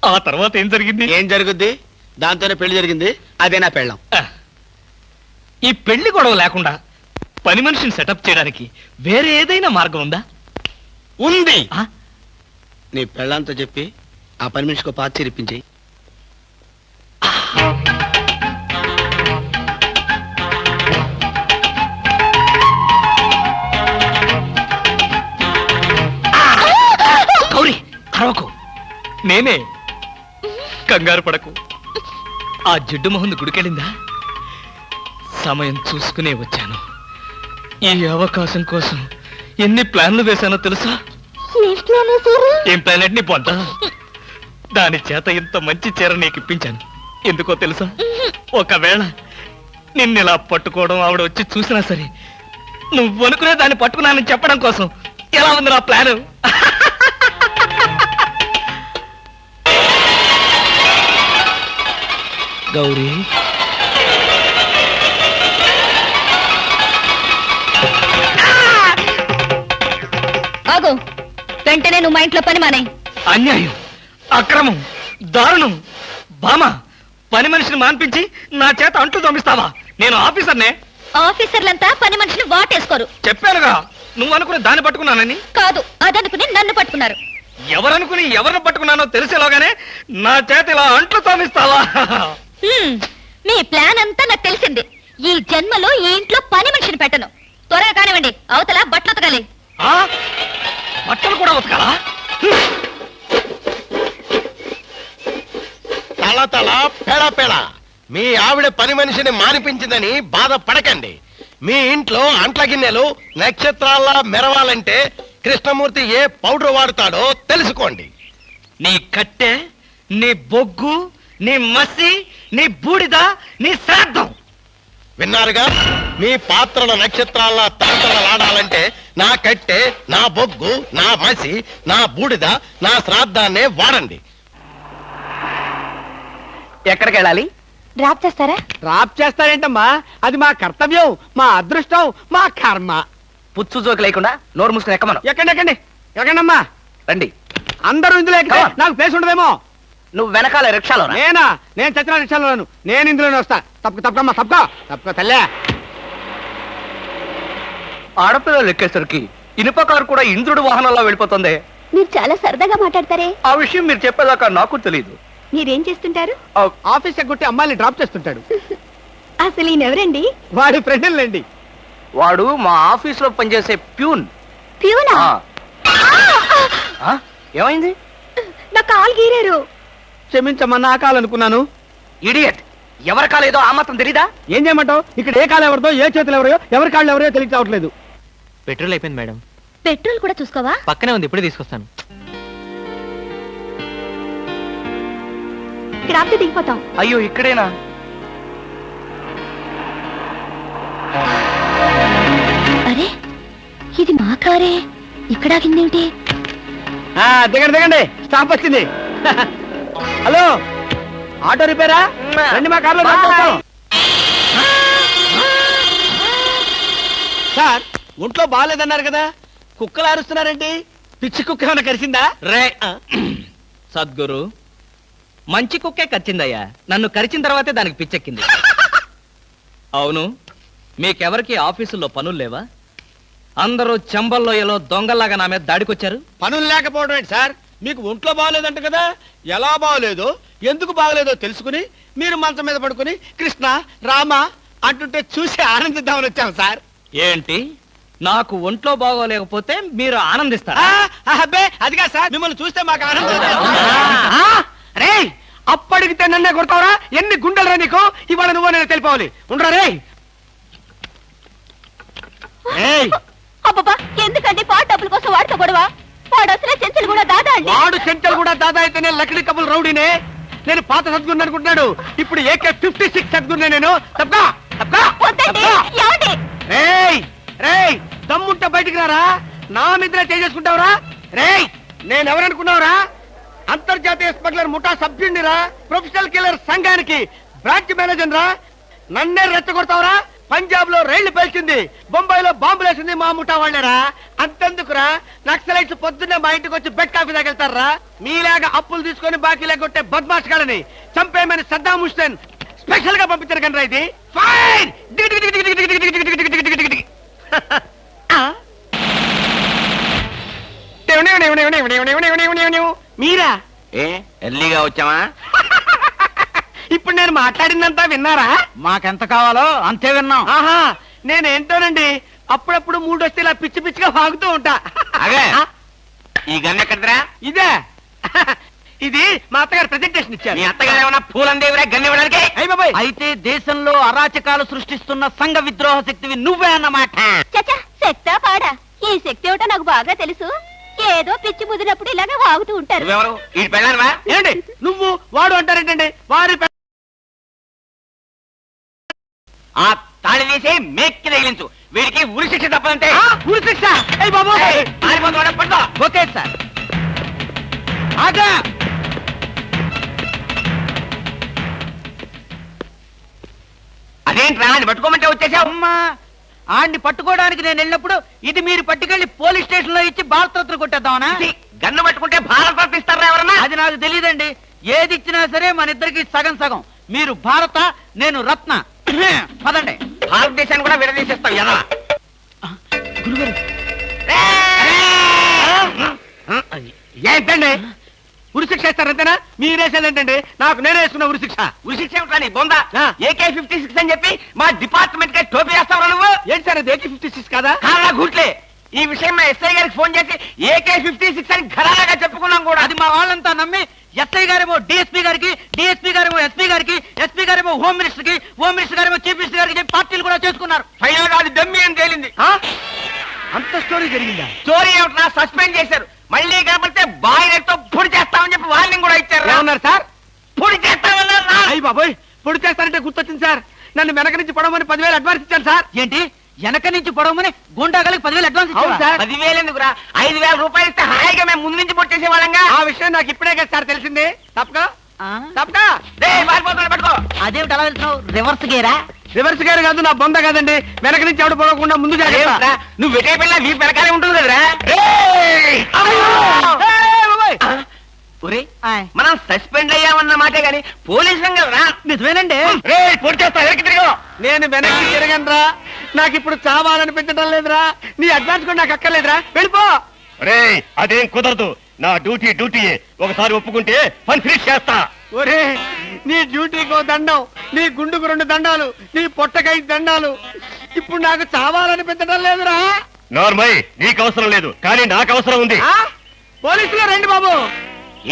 ఆ తర్వాత ఏం జరిగింది? ఏం జరుగుద్ది? దాంతోనే పెళ్లి జరిగింది. అదే నా పెళ్ళం. ఈ పెళ్లి గొడవ లేకుండా పని మనిషిని సెటప్ చేయడానికి వేరే ఏదైనా మార్గం ఉందా? ఉంది. ఆ? నీ పెళ్ళంతో చెప్పి ఆ పని మనిషికి పాత చిరిపించి. గౌరీ, అరవకు. నేనే. కంగారు పడకు. ఆ జిడ్డు మొహంది గుడికెళ్ళిందా? సమయం చూసుకునే వచ్చాను. ఈ అవకాశం కోసం ఎన్ని ప్లాన్లు వేశానో తెలుసా? ఏం ప్లాన్ అంటే నీ పొంత? దాని చేత ఇంత మంచి చీర నీకు ఇప్పించాను. ఎందుకో తెలుసా? ఒకవేళ నిన్నిలా పట్టుకోవడం ఆవిడ వచ్చి చూసినా సరే, నువ్వు అనుకునే దాన్ని పట్టుకున్నానని చెప్పడం కోసం. ఎలా ఉంది నా ప్లాను? గౌరీ ఆగు, వెంటనే నువ్వు మా ఇంట్లో పని మానే. అన్యాయం, అక్రమం, దారుణం. బామ, పని మనిషిని మాన్పించి నా చేత అంట్లు తోమిస్తావా? నేను ఆఫీసర్నే. ఆఫీసర్లంతా పని మనిషిని వాటేసుకోరు. చెప్పానుగా, నువ్వు అనుకుని దాన్ని పట్టుకున్నానని. కాదు, అదనుకుని నన్ను పట్టుకున్నారు. ఎవరనుకుని ఎవరిని పట్టుకున్నానో తెలిసేలోగానే నా చేత ఇలా అంట్లు తోమిస్తావా? మీ ప్లాన్ అంతా నాకు తెలిసింది. ఈ జన్మలో ఈ ఇంట్లో పని మనిషిని పెట్టను. త్వరగా కానివ్వండి, అవతల బట్టలు ఉతకాలి. ఆ? బట్టలు కూడా ఉతకాలా? తల తల పెడ పెడ మీ ఆవిడ పని మనిషిని మానిపించిందని బాధపడకండి. మీ ఇంట్లో అంట్ల గిన్నెలు నక్షత్రాల్లా మెరవాలంటే కృష్ణమూర్తి ఏ పౌడర్ వాడతాడో తెలుసుకోండి. నీ కట్టె, నీ బొగ్గు, నీ మసి, నీ బూడిద, నీ శ్రాద్ధం. విన్నారుగా, మీ పాత్రల నక్షత్రాల్లా తలతలలాడాలంటే నా కట్టె, నా బొగ్గు, నా మసి, నా బూడిద, నా శ్రాద్ధాన్నే వాడండి. ఎక్కడికి వెళ్ళాలి? డ్రాప్ చేస్తారా? డ్రాప్ చేస్తారేంటమ్మా, అది మా కర్తవ్యం, మా అదృష్టం, మా కర్మ. పుచ్చు జోకి లేకుండా నోరు మూసుకుని ఎక్కమను. ఎక్కండి ఎక్కండి ఎక్కండమ్మా. రండి. అందరూ ఇందులో ఎక్కితే Come on. నాకు ప్లేస్ ఉండదేమో. నువ్వు వెనకాల రిక్షాలో రా. నేనా? నేను చచ్చిన రిక్షాలోను, నేను ఇందులోనే వస్తా. తప్పకమ్మా, తప్పుకో తల్లే. ఆడపిల్లలు ఎక్కేసరికి ఇనుప కారు కూడా ఇంద్రుడు వాహనంలో వెళ్ళిపోతుంది. మీరు చాలా సరదాగా మాట్లాడతారే. ఆ విషయం మీరు చెప్పేదాకా నాకు తెలియదు. మీరేం చేస్తుంటారు? ఆఫీస్ ఎగ్గొట్టి అమ్మాయిని డ్రాప్ చేస్తుంటాడు. అసలు ఈయనెవరండి? వాడి ఫ్రెండ్లండి. వాడు మా ఆఫీస్ లో పనిచేసే ప్యూన్. ప్యూనా? ఏమైంది? నా కాలు గీరారు. క్షమించమ్మా, నా కాలనుకున్నాను. ఇడియట్, ఎవరి కాలేదో ఆ మాత్రం తెలీదా? ఏం చేయమంటావు? ఇక్కడ ఏ కాలు ఎవరిదో, ఏ చేతులు ఎవరో, ఎవరి కాళ్ళు ఎవరో తెలియక రావట్లేదు. పెట్రోల్ అయిపోయింది మేడం. పెట్రోల్ కూడా చూసుకోవా? పక్కనే ఉంది, ఇప్పుడే తీసుకొస్తాను. ఇక్కడ ఆపితే దిగిపోతాం. అయ్యో, ఇక్కడేనా? అరే, ఇది మా కారే. ఇక్కడ ఆగిందేమిటి? దిగండి దిగండి, స్టాప్ వచ్చింది. హలో, ఆటో రిపేరా? రండి, మా కార్లో డ్రాప్ చేస్తాం. సార్, ఒంట్లో బాగాలేదన్నారు కదా, కుక్కలు అరుస్తున్నారేంటి? పిచ్చి కుక్క ఏమైనా కరిసిందా? రే సద్గురు, మంచి కుక్కే కరిచిందయ్యా. నన్ను కరిచిన తర్వాతే దానికి పిచ్చెక్కింది. అవును, మీకెవరికి ఆఫీసుల్లో పనులు లేవా? అందరూ చెంబల్లోయలో దొంగల్లాగా నా మీద దాడికొచ్చారు. పనులు లేకపోవడం ఏంటి సార్? మీకు ఒంట్లో బాగలేదంట కదా, ఎలా బాగలేదో, ఎందుకు బాగలేదో తెలుసుకుని మీరు మంచం మీద పడుకుని కృష్ణ రామ అంటుంటే చూసి ఆనందిద్దామని వచ్చాం సార్. ఏంటి, నాకు ఒంట్లో బాగోలేకపోతే మీరు ఆనందిస్తారా? అబ్బే, అదిగా సార్, మిమ్మల్ని చూస్తే మాకు ఆనందం. రే, అప్పడిగితే నన్నే కొడతావరా? ఎన్ని గుండెలరా నీకు? ఇవాళ నువ్వు నేను తెలిపోవాలి. ఉండరా రే. అబ్బబ్బా, ఎందుకండి పాట డబ్బుల కోసం వాడితో గొడవ? వాడు అసలే చెంచలు కూడా దాదా అండి. వాడు చెంచలు కూడా దాదా అయితేనే లక్డీ కబుల్ రౌడీనే. నేను పాత సద్గురు అనుకుంటున్నాడు, ఇప్పుడు AK-56 సద్గురునే నేను. తప్పగా వద్దండి, ఏమండి? రేయ్ రేయ్, దమ్ముంటే బయటికి రారా, నా మీద చేసుకుంటావురా? రేయ్, నేనెవరనుకున్నావురా? అంతర్జాతీయ స్మగ్లర్ ముఠా సభ్యుడిరా, ప్రొఫెషనల్ కిల్లర్ సంఘానికి బ్రాంచ్ మేనేజర్ రా. నన్నే రెచ్చగొడతావురా? పంజాబ్ లో రైళ్లు పేల్చింది, బొంబాయిలో బాంబులేసింది మా ముఠా వాళ్ళేరా. అంతెందుకురా, నక్సలైట్స్ పొద్దున్నే మా ఇంటికి వచ్చి బెడ్ కాఫీ తాగెళ్తారా? మీలాగా అప్పులు తీసుకొని బాకీ లేకొట్టే బద్మాష్ గాలని చంపేయమని సద్దాం హుస్సేన్ స్పెషల్ గా పంపించారు కనరా. ఇది ఫైన్. మీరా? ఎర్లీగా వచ్చావా? ఇప్పుడు నేను మాట్లాడిందంతా విన్నారా? మాకెంత కావాలో అంతే విన్నాం. ఆహా, నేనేంటోనండి, అప్పుడప్పుడు మూడొస్తే ఇలా పిచ్చి పిచ్చిగా వాగుతూ ఉంటా. అదే. ఈ గన్ ఎక్కడరా? ఇదే. ఇది మా అత్తగారు ప్రెజెంటేషన్ ఇచ్చారు. మీ అత్తగారు ఏమన్నా పూలందేవిరా గన్ ఇవ్వడానికి? అయ్య బాబాయ్, అయితే దేశంలో అరాచకాలు సృష్టిస్తున్న సంఘ విద్రోహ శక్తివి నువ్వే అన్నమాట. చచ్చా, శక్తా పాడా? ఈ శక్తి ఏమిటో నాకు బాగా తెలుసు. ఏదో పిచ్చి ముదిరినప్పుడు ఇలాగే వాగుతూ ఉంటారు. నువ్వెవరు? ఈ పెళ్ళానవా? ఏంటి నువ్వు వాడు అంటారేంటండి? వారి ఆ తాళి తీసి మేక్కి తగిలించు. వీడికి ఉరి శిక్ష తప్పదంటే. ఉరి శిక్ష? అయ్య బాబు, పడుకో. Okay sir. ఏంట్రా అని పట్టుకోమంటే వచ్చేసావు? అమ్మా ఆడిని పట్టుకోవడానికి నేను వెళ్ళినప్పుడు ఇది మీరు పట్టుకెళ్లి పోలీస్ స్టేషన్ లో ఇచ్చి భారతరత్న కొట్టేద్దామనా? ఇది గన్ను పట్టుకుంటే భారత ఇస్తారా ఎవరన్నా? అది నాకు తెలియదండి. ఏది ఇచ్చినా సరే మన ఇద్దరికి సగం సగం. మీరు భారత, నేను రత్న. పదండి. భారతదేశాన్ని కూడా విడదీసేస్తావు ఎలా? గురుగారు ఏంటండి ఉరిశిక్ష ఇస్తారు అంతేనా? మీరేసేదేంటండి? నాకు నేనే వేసుకున్న ఉరిశిక్ష. ఉరిశిక్ష ఏమిట్రా నీ బొంద? ఆ. AK-56 అని చెప్పి మా డిపార్ట్మెంట్ కి టోపీ వేస్తావు నువ్వు? ఏంటి సార్ అది AK-56 కాదా? కాలా గుట్లే. ఈ విషయం మా ఎస్ఐ గారికి ఫోన్ చేసి AK-56 అని ఘరాగా చెప్పుకున్నాం కూడా. అది మా వాళ్ళంతా నమ్మి ఎస్ఐ గారేమో డిఎస్పీ గారికి, డిఎస్పీ గారేమో ఎస్పీ గారికి, ఎస్పీ గారేమో హోమ్ మినిస్టర్ కి, హోమ్ మినిస్టర్ గారేమో చీఫ్ మినిస్టర్ గారికి చెప్పి పార్టీలు కూడా చేసుకున్నారు. ఫైనల్ గా అది దమ్మి అని తేలింది. ఆ? అంత స్టోరీ జరిగిందా? స్టోరీ ఏమిట్రా? సస్పెండ్ చేశారు. మళ్ళీ కనపడితే బాయిలర్తో పొడి చేస్తామని చెప్పి వార్నింగ్ కూడా ఇచ్చారు. ఏమన్నారు సార్? పొడి చేస్తామన్నారు. అయ్యి బాబోయ్, పొడి చేస్తారంటే గుర్తొచ్చింది సార్. నన్ను వెనక నుంచి పడవమని 10,000 అడ్వాన్స్ ఇచ్చాను సార్. ఏంటి వెనక నుంచి పడవమని గుండాగలకి 10,000 అడ్వాన్స్ ఇచ్చారు సార్? 10,000 ఎందుకురా? 5,000 రూపాయలు ఇస్తే హాయిగా మేము ముందు నుంచి పొట్టేసే వాళ్ళంగా. ఆ విషయం నాకు ఇప్పుడే కదా సార్ తెలిసింది. తప్పగా తప్పగా పట్టుకో. అదేమిటి అలా వెళ్తున్నావు? రివర్స్ గేరా? రివర్స్ గేర్ కాదు, నా బొంద కాదండి. వెనక నుంచి ఎవడు పడకుండా ముందు జాగ్రత్త. అదేమిట్రా? నువ్వు వెటే పిల్ల వీ వెనకాలే ఉంటుంది కదరా. ఒరే మనం సస్పెండ్ అయ్యామన్న మాటే గాని పోలీసులం కదరా. నిజమేనండి. పొడి చేస్తా వెనక్కి తిరిగి. నేను వెనక్కి తిరగనరా. నాకు ఇప్పుడు చావాలనిపించడం లేదురా. నీ అడ్వాన్స్ కూడా నాకు అక్కర్లేదురా. వెళ్ళిపో. అదేం కుదరదు. నా డ్యూటీ ఒకసారి ఒప్పుకుంటే పని ఫినిష్ చేస్తా. ఒరే నీ డ్యూటీకో దండం, నీ గుండుకు 2 దండాలు, నీ పొట్టకై దండాలు. ఇప్పుడు నాకు చావాలనిపించడం లేదురా. నార్మల్ నీకు అవసరం లేదు, కానీ నాకు అవసరం ఉంది. ఆ? పోలీసులు రండి బాబు.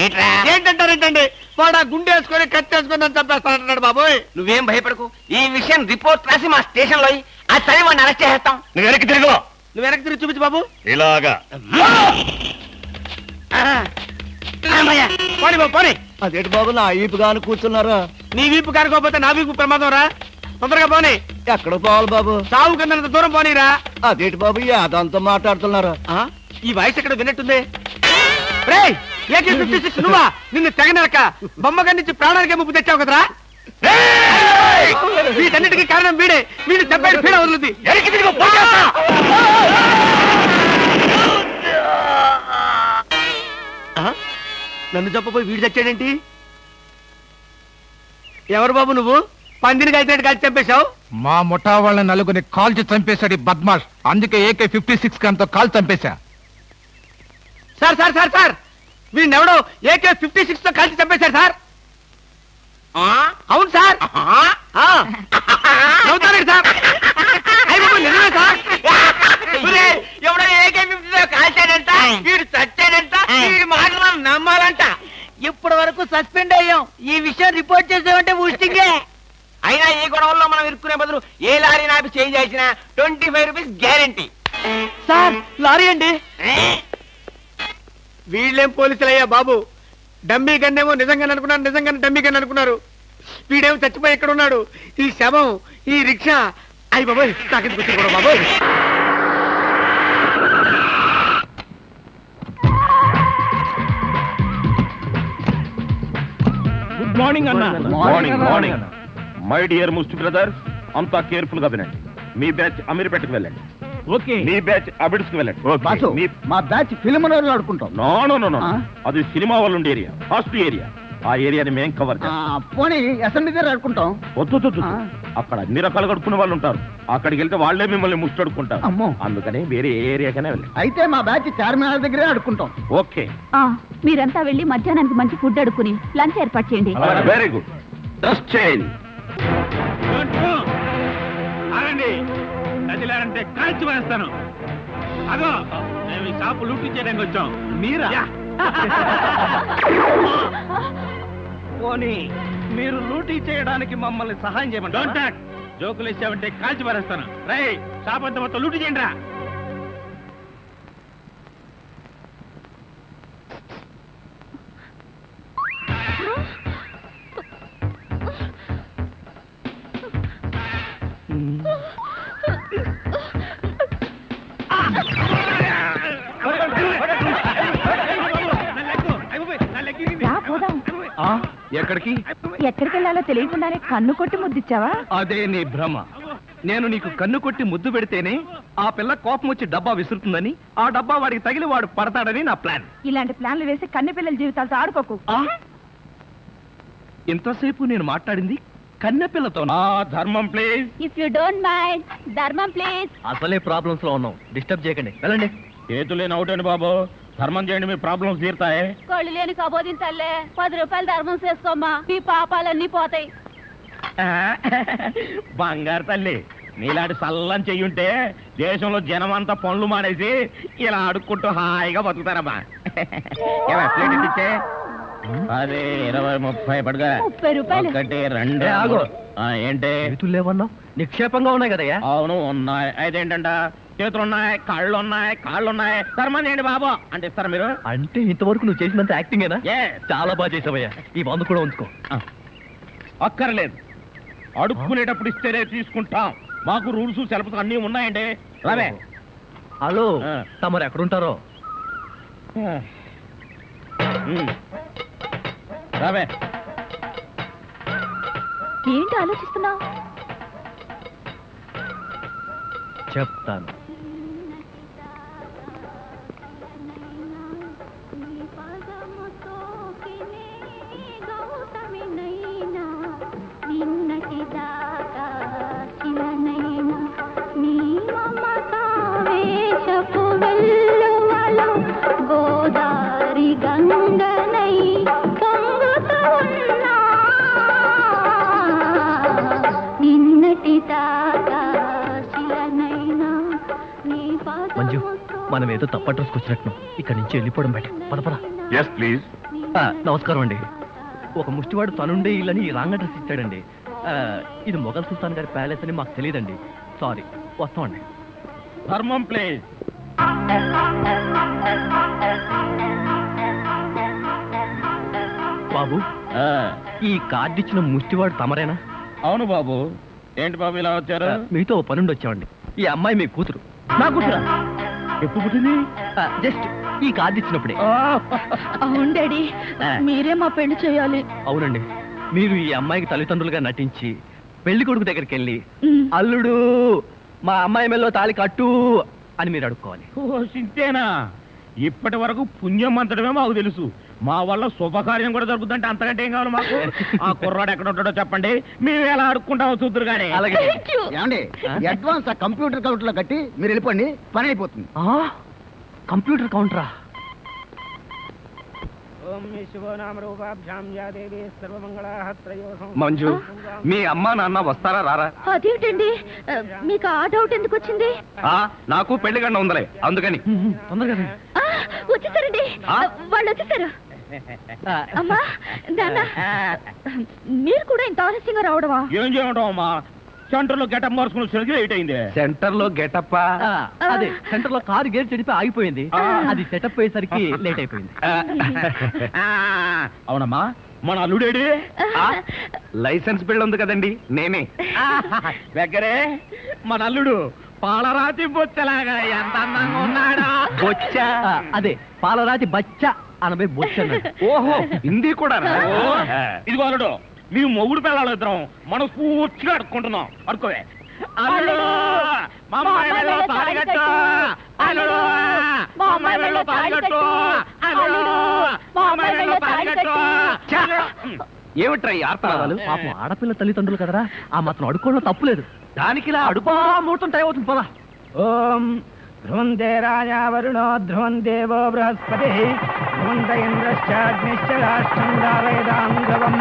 ఏంట్రా? ఏంటంటారేంటండి? వాడు ఆ గుండె వేసుకొని కత్తి వేసుకొని నన్ను చంపేస్తానంటున్నాడు బాబోయ్. నువ్వేం భయపడకు. ఈ విషయం రిపోర్ట్ రాసి మా స్టేషన్ లో ఆ చదివి వాడిని అరెస్ట్ చేస్తాం. నువ్వు వెనక్కి తిరుగు. నువ్వు వెనక్కి తిరిగి చూపించు బాబు. ఇలాగా పోనీ బాబు పోనీ. అదేంటి బాబు నా ఈపు గాని కూర్చున్నారా? నీ వీపు కారుకోపోతే నా వీపు ప్రమాదం రా. తొందరగా పోనీ. ఎక్కడ పోవాలి బాబు? సాగు కింద దూరం పోనీరా. అదేంటి బాబు అదంతా మాట్లాడుతున్నారా? ఈ వాయిస్ ఎక్కడ విన్నట్టుంది? రేయ్ AK-56 నువ్వా? నిన్ను తెగనరక బొమ్మగా నుంచి ప్రాణానికే ముప్పు తెచ్చావు కదరా. వీటన్నిటికీ కారణం వీడే. వీడు చెప్పాడు పీడ వదులుద్ది. నన్ను చెప్పపోయి వీడు చచ్చాడేంటి? ఎవరు బాబు నువ్వు? పందిని కలిసినట్టు కలిసి చంపేశావు. మా ముఠా వాళ్ళ నలుగురిని కాల్చి చంపేశాడు ఈ బద్మాష్. అందుకే AK-56 గన్తో కాల్ చంపేశా. సార్ సార్ సార్ సార్ వీడినెవడో AK-56 తో కలిసి చంపేశారు సార్. అవును సార్. నవ్వుతారండి సార్. అయ్య బాబు నిజమే సార్. ఎవడో AK-50 కాల్చాడంట, వీడు చచ్చాడంట, వీడి మాటలు మనం నమ్మాలంట. ఇప్పటి వరకు సస్పెండ్ అయ్యాం. ఈ విషయం రిపోర్ట్ చేసామంటే ఊస్టింగే. అయినా ఈ గొడవల్లో మనం ఇరుక్కునే బదులు ఏ లారీ నాపి చేంజ్ చేసినా 25 రూపీస్ గ్యారెంటీ. సార్ లారీ అండి. వీళ్ళేం పోలీసులయ్యా బాబు. డమ్మీ గన్నేమో నిజంగానే అనుకున్నారు, నిజంగానే డమ్మీ గన్ అనుకున్నారు. వీడేమో చచ్చిపోయి ఎక్కడ ఉన్నాడు? ఈ శవం, ఈ రిక్షా. అయ్యి బాబోయ్ నాకెందుకు వచ్చింది కూడా బాబోయ్. గుడ్ మార్నింగ్ అన్న. మార్నింగ్ మై డియర్ ముస్ట్ బ్రదర్, అంతా కేర్ఫుల్ గా వినండి. మీ బ్యాచ్ అమీర్పేటకు వెళ్ళండి. ఓకే. మీ బ్యాచ్ అబిడ్స్ కు వెళ్ళండి. మా బ్యాచ్ ఫిల్మ్ ఆడుకుంటాం. నో అది సినిమా వాళ్ళు ఉండే ఏరియా, ఫాస్ట్ ఏరియా. ఆ ఏరియాని మేం కవర్ చేస్తాం. పోనీ అసెంబ్లీ దగ్గర ఆడుకుంటాం. వద్దు అక్కడ అన్ని రకాలు కడుక్కునే వాళ్ళు ఉంటారు. అక్కడికి వెళ్తే వాళ్ళే మిమ్మల్ని ముష్టడుకుంటారు. అమ్మో. అందుకని వేరే ఏ ఏరియాకనే వెళ్ళండి. అయితే మా బ్యాచ్ చార్మినార్ దగ్గరే ఆడుకుంటాం. ఓకే, మీరంతా వెళ్ళి మధ్యాహ్నానికి మంచి ఫుడ్ అడుక్కుని లంచ్ ఏర్పాటు చేయండి. Very good. Just change. కదిలారంటే కాల్చి వేస్తాను. అదో మేము ఈ షాపు లూటీ చేయడానికి వచ్చాం. మీరా? పోనీ మీరు లూటీ చేయడానికి మమ్మల్ని సహాయం చేయమంటారా? జోకులు ఇచ్చామంటే కాల్చి పారేస్తాను. రై షాప్ అంతా మొత్తం లూటీ చేయండి రా. రా, పోదాం. ఎక్కడికి? ఎక్కడికి వెళ్ళాలో తెలియకుండానే కన్ను కొట్టి ముద్దిచ్చావా? అదే నీ భ్రమ. నేను నీకు కన్ను కొట్టి ముద్దు పెడితేనే ఆ పిల్ల కోపం వచ్చి డబ్బా విసురుతుందని, ఆ డబ్బా వాడికి తగిలి వాడు పడతాడని నా ప్లాన్. ఇలాంటి ప్లాన్లు వేసి కన్నె పిల్లల జీవితాలతో ఆడుకోకు. ఇంతసేపు నేను మాట్లాడింది కన్నెపిల్లతో. ధర్మం please. If you don't mind, ధర్మం ప్లీజ్. అసలే ప్రాబ్లమ్స్ లో ఉన్నాం, డిస్టర్బ్ చేయకండి, వెళ్ళండి. చేతులేని అవుటండి బాబు, ధర్మం చేయండి, మీ ప్రాబ్లమ్స్ తీరుతాయి. కోళ్ళు లేని కబోదించల్లే, 10 రూపాయలు ధర్మం చేసుకోమ్మా, మీ పాపాలన్నీ పోతాయి. బంగారు తల్లి, నీలాంటి సల్లం చెయ్యుంటే దేశంలో జనం అంతా పనులు మానేసి ఇలా అడుక్కుంటూ హాయిగా బతుకుతారమ్మా. ప్లేట్ ఇచ్చే. అదే 20, 30 పడగా. 30 రూపాయలు. 1, 2. ఆగు. ఏంటి? చేతులు లేవన్నావు, నిక్షేపంగా ఉన్నాయి కదయ్యా. అవును ఉన్నాయి. అయితే ఏంటంట, చేతులు ఉన్నాయి, కాళ్ళు ఉన్నాయి. ధర్మం చేయండి బాబు అంటే ఇస్తారా మీరు? అంటే ఇంతవరకు నువ్వు చేసినంత యాక్టింగేనా? Yes. చాలా బాగా చేసావయ్యా. ఈ వంద కూడా ఉంచుకో. అక్కర్లేదు, అడుక్కునేటప్పుడు ఇస్తేనే తీసుకుంటాం. మాకు రూల్స్ సెలవులు అన్నీ ఉన్నాయండి. రావే. హలో, ఆ. తమరు ఎక్కడుంటారో? రావే. ఏంటి ఆలోచిస్తున్నావు? చెప్తాను. గోదారి గంగనై పొంగుతూ ఉన్నా నిన్నటి దాకా శిలనైనా నీ మంజు, మనం ఏదో తప్ప అడ్రస్కి వచ్చినట్టు ఇక్కడి నుంచి వెళ్ళిపోవడం బయట. పద. Yes please. నమస్కారం అండి. ఒక ముష్టివాడు తనుండే ఇల్లని రాంగ్ అడ్రస్ ఇచ్చాడండి. ఇది మొఘల్ సుల్తాన్ గారి ప్యాలెస్ అని మాకు తెలియదండి. సారీ, వస్తామండి. ధర్మం ప్లీజ్. బాబు, ఈ కార్డు ఇచ్చిన ముష్టివాడు తమరేనా? అవును బాబు. ఏంటి బాబు ఇలా వచ్చారు? మీతో ఓ పనుండి వచ్చామండి. ఈ అమ్మాయి మీ కూతురు. నా కూతురా? ఎప్పుడు పుట్టింది? జస్ట్ ఈ కార్డు ఇచ్చినప్పుడే. అవును డాడీ, మీరే మా పెళ్లి చేయాలి. అవునండి, మీరు ఈ అమ్మాయికి తల్లిదండ్రులుగా నటించి పెళ్లి కొడుకు దగ్గరికి వెళ్ళి అల్లుడు మా అమ్మాయి మెల్లో తాళి కట్టు అని మీరు అడుక్కోవాలి. ఓ సింతేనా? ఇప్పటి వరకు పుణ్యం అంతటమే మాకు తెలుసు. మా వల్ల శుభకార్యం కూడా జరుగుతుందంటే అంతకంటే ఏం కావాలి మాకు? ఆ కుర్రాడు ఎక్కడ ఉంటాడో చెప్పండి, మేము ఎలా అడుక్కుంటామో చూద్దరు కానీ. అలాగే. ఏమండి, అడ్వాన్స్ ఆ కంప్యూటర్ కౌంటర్ లో కట్టి మీరు వెళ్ళిపోండి, పని అయిపోతుంది. కంప్యూటర్ కౌంటరా? మంజు, మీ అమ్మా నాన్న వస్తారా రారా? అదేంటండి, మీకు ఆ డౌట్ ఎందుకు వచ్చింది? నాకు పెళ్లి గంట ఉందలే, అందుకని. తొందరగా వచ్చేసారండి, వాళ్ళు వచ్చేసారు. అమ్మా నాన్న, మీరు కూడా ఇంత ఆలస్యంగా రావడమా? ఏం చేయమంటావు అమ్మా, సెంటర్ లో గెటప్ మార్చుకుని వచ్చేసరికి లేట్ అయింది. సెంటర్ లో గెటప్? అదే, సెంటర్ లో కారు గేర్ చెడిపి ఆగిపోయింది. అది సెటప్ అయ్యేసరికి లేట్ అయిపోయింది. అవునమ్మా, మన అల్లుడేడి? లైసెన్స్ బిల్ ఉంది కదండి, నేనే. దగ్గరే మన అల్లుడు పాలరాతి బొచ్చలాగా ఎంత అందంగా ఉన్నాడా? బొచ్చ? అదే, పాలరాతి బచ్చ అనబై బొచ్చ. ఓహో, హిందీ కూడా. ఇదిగో అల్లుడు, మీ మొగుడు పిల్లలు ఇద్దరం మనం పూర్తిగా అడుక్కుంటున్నాం. అడుకోవే. అల్లుడు, మా అమ్మాయి మెడలో తాళి కట్టు. అల్లుడు, మా అమ్మాయి మెడలో తాళి కట్టు. అల్లుడు, మా అమ్మాయి మెడలో తాళి కట్టు. ఏమిట్రా ఈ ఆర్తనాదాలు? పాపం ఆడపిల్ల తల్లిదండ్రులు కదరా, ఆ మాత్రం అడుక్కోవడం తప్పులేదు. దానికి ఇలా అడుకో ముహూర్తం టైం అవుతుంది. పదా. ఓం ధ్రువంతే రాజా వరుణో ధ్రువం దేవో బృహస్పతి ధ్రువంత ఇంద్రశ్చాగ్నిశ్చ రాష్ట్రం దారయదాం ధ్రువం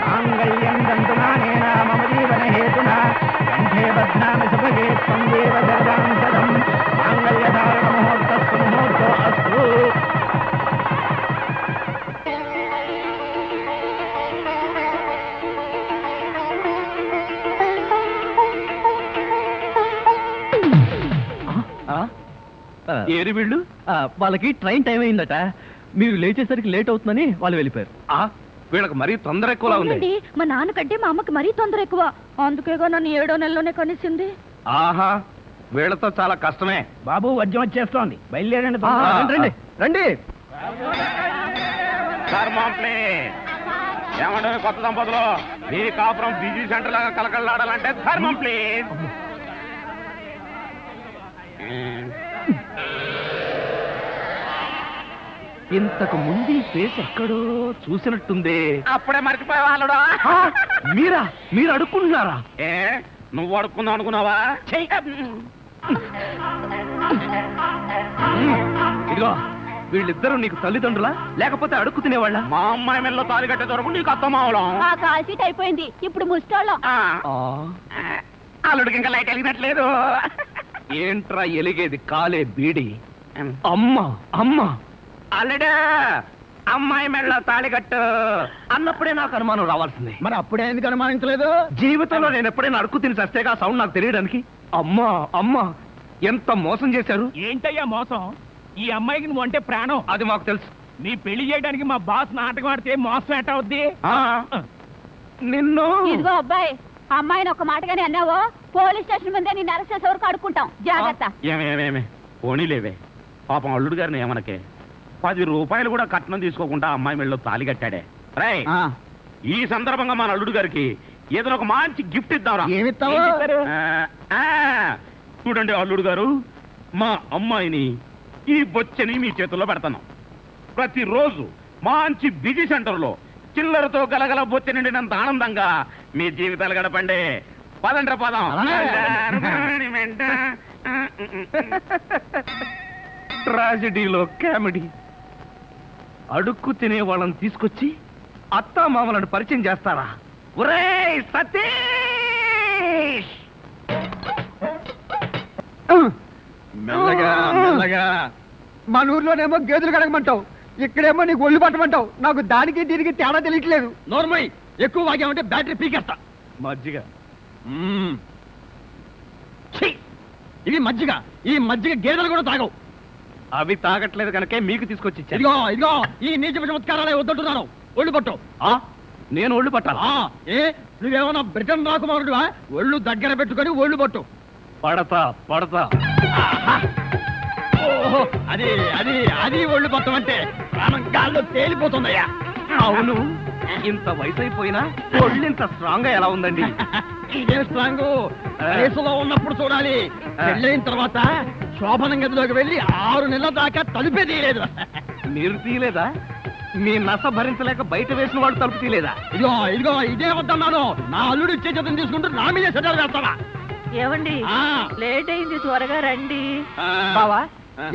మాంగళ్యం దంతునానేన మమ జీవన హేతునా కంఠే బధ్నామి సుభగే త్వం దేవ జగదాం సదం మాంగళ్యధారణ ముహూర్తస్సు ముహూర్తో అస్తు. ఏరి వీళ్ళు? వాళ్ళకి ట్రైన్ టైం అయిందట, మీరు లేచేసరికి లేట్ అవుతుందని వాళ్ళు వెళ్ళిపోయారు. వీళ్ళకి మరీ తొందర ఎక్కువలా ఉంది. అవునండి, మా నాన్నకంటే మా అమ్మకి మరీ తొందర ఎక్కువ, అందుకేగా నన్ను 7వ నెలలోనే కనిసింది. ఆహా, వీళ్ళతో చాలా కష్టమే. బాబు, వద్యం వచ్చేస్తోంది, బయలుదేరండి. రండి రండి. ధర్మం ప్లీజ్. ఏమంటే కొత్త దంపతులు మీ కాపురం బిజీ సెంటర్ లాగా కలకలాడాలంటే ధర్మం ప్లీజ్. ఇంతకు ముందు ఈ ఫేస్ ఎక్కడో చూసినట్టుంది. అప్పుడే మర్చిపోయే వాళ్ళడు. మీరు అడుక్కుంటున్నారా? ఏ నువ్వు అడుక్కుందాం అనుకున్నావా? ఇదిగో వీళ్ళిద్దరూ నీకు తల్లిదండ్రులా లేకపోతే అడుక్కు తినేవాళ్ళ? మా అమ్మాయి మెల్లో తాలి కట్టే దొరకు నీకు అత్తమావలం. ఆ కాల్ సీట్ అయిపోయింది, ఇప్పుడు ముస్టాళ్ళం. అల్లుడికి ఇంకా లైట్ వెలిగినట్లేదు. ఏంట్రా ఎలిగేది? కాలే బీడి. అమ్మా అమ్మా అల్లుడు అమ్మాయి మెళ్ళో తాళి కట్టు అన్నప్పుడే నాకు అనుమానం రావాల్సింది. మరి అప్పుడే ఎందుకు అనుమానించలేదు? జీవితంలో నేను ఎప్పుడైనా అడుక్కు తిని చస్తేగా సౌండ్ నాకు తెలియడానికి. అమ్మా అమ్మా ఎంత మోసం చేశారు. ఏంటయ్యా మోసం? ఈ అమ్మాయికి నువ్వు అంటే ప్రాణం. అది మాకు తెలుసు. నీ పెళ్లి చేయడానికి మా బాస్ నాటకం ఆడితే మోసం ఎట్ట అవుద్ది? నిన్ను ఇదిగో అబ్బాయి, అమ్మాయిని ఒక మాటగానే అన్నావో పోలీస్ స్టేషన్ ముందే నేను అరెస్ట్ చేసే వరకు అడుక్కుంటాం. జాగ్రత్త. ఏమేమేమే పోనీలేవే, పాపం అల్లుడు గారిని ఏమనకే. 10 రూపాయలు కూడా కట్నం తీసుకోకుండా అమ్మాయి మెళ్ళలో తాళి కట్టాడే. రై ఈ సందర్భంగా మన అల్లుడు గారికి ఏదైనా ఒక మంచి గిఫ్ట్ ఇద్దాంరా. ఏమిస్తావు? చూడండి అల్లుడు గారు, మా అమ్మాయిని ఈ బొచ్చని మీ చేతుల్లో పెడతాను. ప్రతిరోజు మంచి బిజీ సెంటర్లో చిల్లరతో గలగల బొచ్చ నిండినంత ఆనందంగా మీ జీవితాలు గడపండి. పదండ్ర పదం. ట్రాజెడీలో కామెడీ. అడుక్కు తినే వాళ్ళని తీసుకొచ్చి అత్తా మామలను పరిచయం చేస్తారా? ఒరేయ్ సతీష్! మెల్లగా మెల్లగా. మన ఊర్లోనేమో గేదెలు కడగమంటావు, ఇక్కడేమో నీకు ఒళ్ళు పట్టమంటావు. నాకు దానికి దీనికి తేడా తెలియట్లేదు. నోర్మై ఎక్కువ వాగామంటే బ్యాటరీ పీకేస్తా. మజ్జిగ. ఛీ! ఇవి మజ్జిగ. ఈ మజ్జిగ గేదెలు కూడా తాగవు. అవి తాగట్లేదు కనుకే మీకు తీసుకొచ్చి ఇచ్చాను. ఇదిగో ఇదిగో ఈ నీచ చమత్కారాలే వద్దంటున్నాను. ఒళ్ళు పట్టు. నేను ఒళ్ళు పట్టాలా? ఏ నువ్వేమన్నా బ్రిటన్ రాకుమారుడువా? ఒళ్ళు దగ్గర పెట్టుకొని ఒళ్ళు పట్టు. పడతా పడతా. ఓహో అది అది అది ఒళ్ళు పట్టం అంటే ప్రాణం గాల్లో తేలిపోతుందయ్యా. అవును, ఇంత వయసు అయిపోయినా ఒళ్ళు ఇంత స్ట్రాంగ్ గా ఎలా ఉందండి? ఇదే స్ట్రాంగ్ వయసులో ఉన్నప్పుడు చూడాలి. పెళ్ళైన తర్వాత శోభనం గదిలోకి వెళ్ళి 6 నెలల దాకా తలుపే తీయలేదు. మీరు తీయలేదా? మీ నస భరించలేక బయట వేసిన వాళ్ళు తలుపు తీయలేదా? ఇదిగో ఇదిగో ఇదే వద్దన్నాను. నా అల్లుడు ఇచ్చే చేతం తీసుకుంటూ నా మీదే సెటల్ వేస్తావా? ఏమండి లేట్ అయింది, త్వరగా రండి. బావా,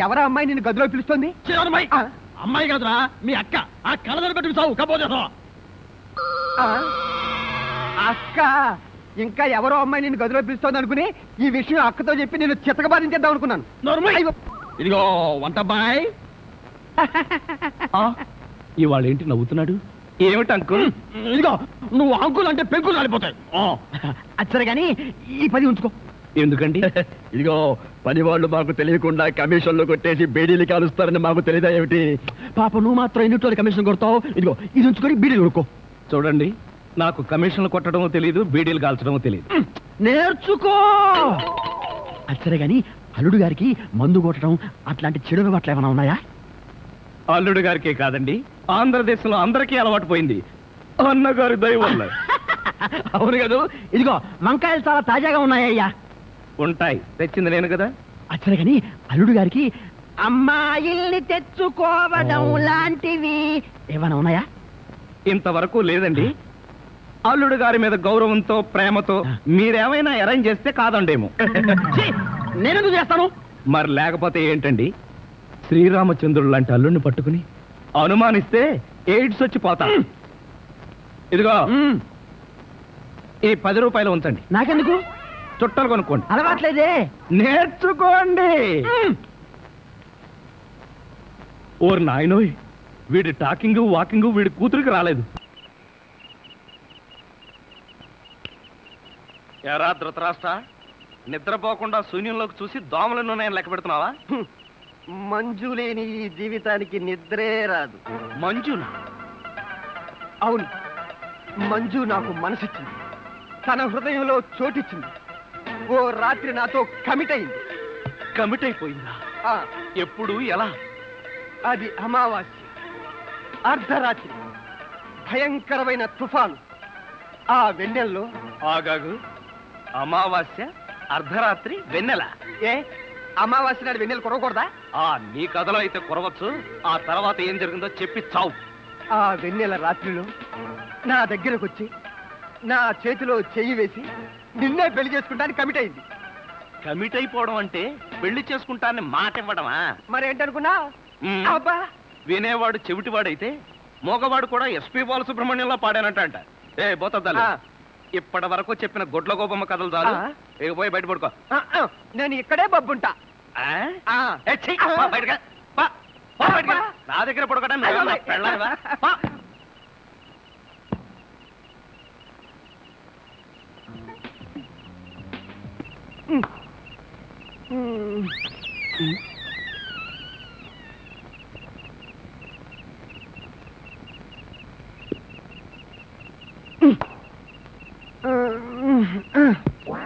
ఎవరా అమ్మాయి నిన్ను గదిలో పిలుస్తుంది? అమ్మాయి కాదురా, మీ అక్క. ఆ కళ్ళదర పెట్టుకు సావు కపోతే. అక్క ఇంకా ఎవరో అమ్మాయి నిన్ను గదిలో పిలుస్తోంది అనుకుని ఈ విషయం అక్కతో చెప్పి నేను చితకబాధించేద్దాం అనుకున్నాను. ఇదిగో వంటబ్బాయ్. ఇవాళ ఏంటి నవ్వుతున్నాడు? ఏమిటి అంకుల్? ఇదిగో నువ్వు అంకుల్ అంటే పెంకులు రాలిపోతాయి. అచ్చరే గాని ఈ 10 ఉంచుకో. ఎందుకండి? ఇదిగో పని వాళ్ళు మాకు తెలియకుండా కమిషన్లు కొట్టేసి బేడీలు కాలుస్తారని మాకు తెలియదా ఏమిటి? పాప నువ్వు మాత్రం ఎన్నిట్లో కమిషన్ కొడతావు. ఇదిగో ఇది ఉంచుకొని బీడీలు కొడుకో. చూడండి, నాకు కమిషన్లు కొట్టడమో తెలియదు, బీడీలు కాల్చడమో తెలియదు. నేర్చుకో. అచ్చరే గాని అల్లుడు గారికి మందు కొట్టడం అట్లాంటి చెడు అలవాట్లు ఏమైనా ఉన్నాయా? అల్లుడు గారికే కాదండి, ఆంధ్రదేశంలో అందరికీ అలవాటు పోయింది అన్నగారి దయ వల్ల. అవును కదా. ఇదిగో వంకాయలు చాలా తాజాగా ఉన్నాయ్యా. ఉంటాయి, తెచ్చింది నేను కదా. అచ్చరే గాని అల్లుడు గారికి అమ్మాయిల్ని తెచ్చుకోవడం లాంటివి ఏమైనా ఉన్నాయా? ఇంతవరకు లేదండి. అల్లుడు గారి మీద గౌరవంతో ప్రేమతో మీరేమైనా అరేంజ్ చేస్తే కాదండేమో. నేనెందుకు చేస్తాను? మరి లేకపోతే ఏంటండి? శ్రీరామచంద్రుడు లాంటి అల్లుడిని పట్టుకుని అనుమానిస్తే ఎయిడ్స్ వచ్చి పోతా. ఇదిగో ఈ 10 రూపాయలు ఉంచండి. నాకెందుకు? చుట్టలు కొనుక్కోండి. అలవాట్లేదే. నేర్చుకోండి. ఓర్ నాయనోయ్, వీడి టాకింగ్ వాకింగ్ వీడి కూతురికి రాలేదు. ఎరా ధృతరాష్ట్ర, నిద్రపోకుండా శూన్యంలోకి చూసి దోమలను నేను లెక్క పెడుతున్నావా? మంజు లేని ఈ జీవితానికి నిద్రే రాదు. మంజునా? అవును, మంజు నాకు మనసిచ్చింది, తన హృదయంలో చోటిచ్చింది. ఓ రాత్రి నాతో కమిట్ అయింది. కమిట్ అయిపోయిందా? ఎప్పుడు ఎలా? అది అమావాస్య అర్ధరాత్రి. భయంకరమైన తుఫాను. ఆ వెన్నెల్లో ఆగాగు. అమావాస్య, అర్ధరాత్రి, వెన్నెల. ఏ అమావాస్య నాడు వెన్నెలు కురవకూడదా? నీ కథలో అయితే కురవచ్చు. ఆ తర్వాత ఏం జరిగిందో చెప్పి చావు. ఆ వెన్నెల రాత్రిలో నా దగ్గరకు వచ్చి నా చేతిలో చెయ్యి వేసి నిన్నే పెళ్లి చేసుకుంటానికి కమిట్ అయింది. కమిట్ అయిపోవడం అంటే పెళ్లి చేసుకుంటానని మాట ఇవ్వడమా? మరేంటనుకున్నా? మ్మ్. అబ్బా, వినేవాడు చెవిటివాడైతే మోగవాడు కూడా ఎస్పీ బాలసుబ్రహ్మణ్యంలో పాడానంట. ఏ బోతద్దాలు, ఇప్పటి వరకు చెప్పిన గొడ్ల గోపమ్మ కథలు చాలు. ఇక పోయి బయట పడుకో. నేను ఇక్కడే బబ్బుంటా. ఏ, ఛీ, పో బయటకు. పో, పో బయటకు. నా దగ్గర పడుకోవడం నువ్వేమన్నా పెళ్ళానివా? పో.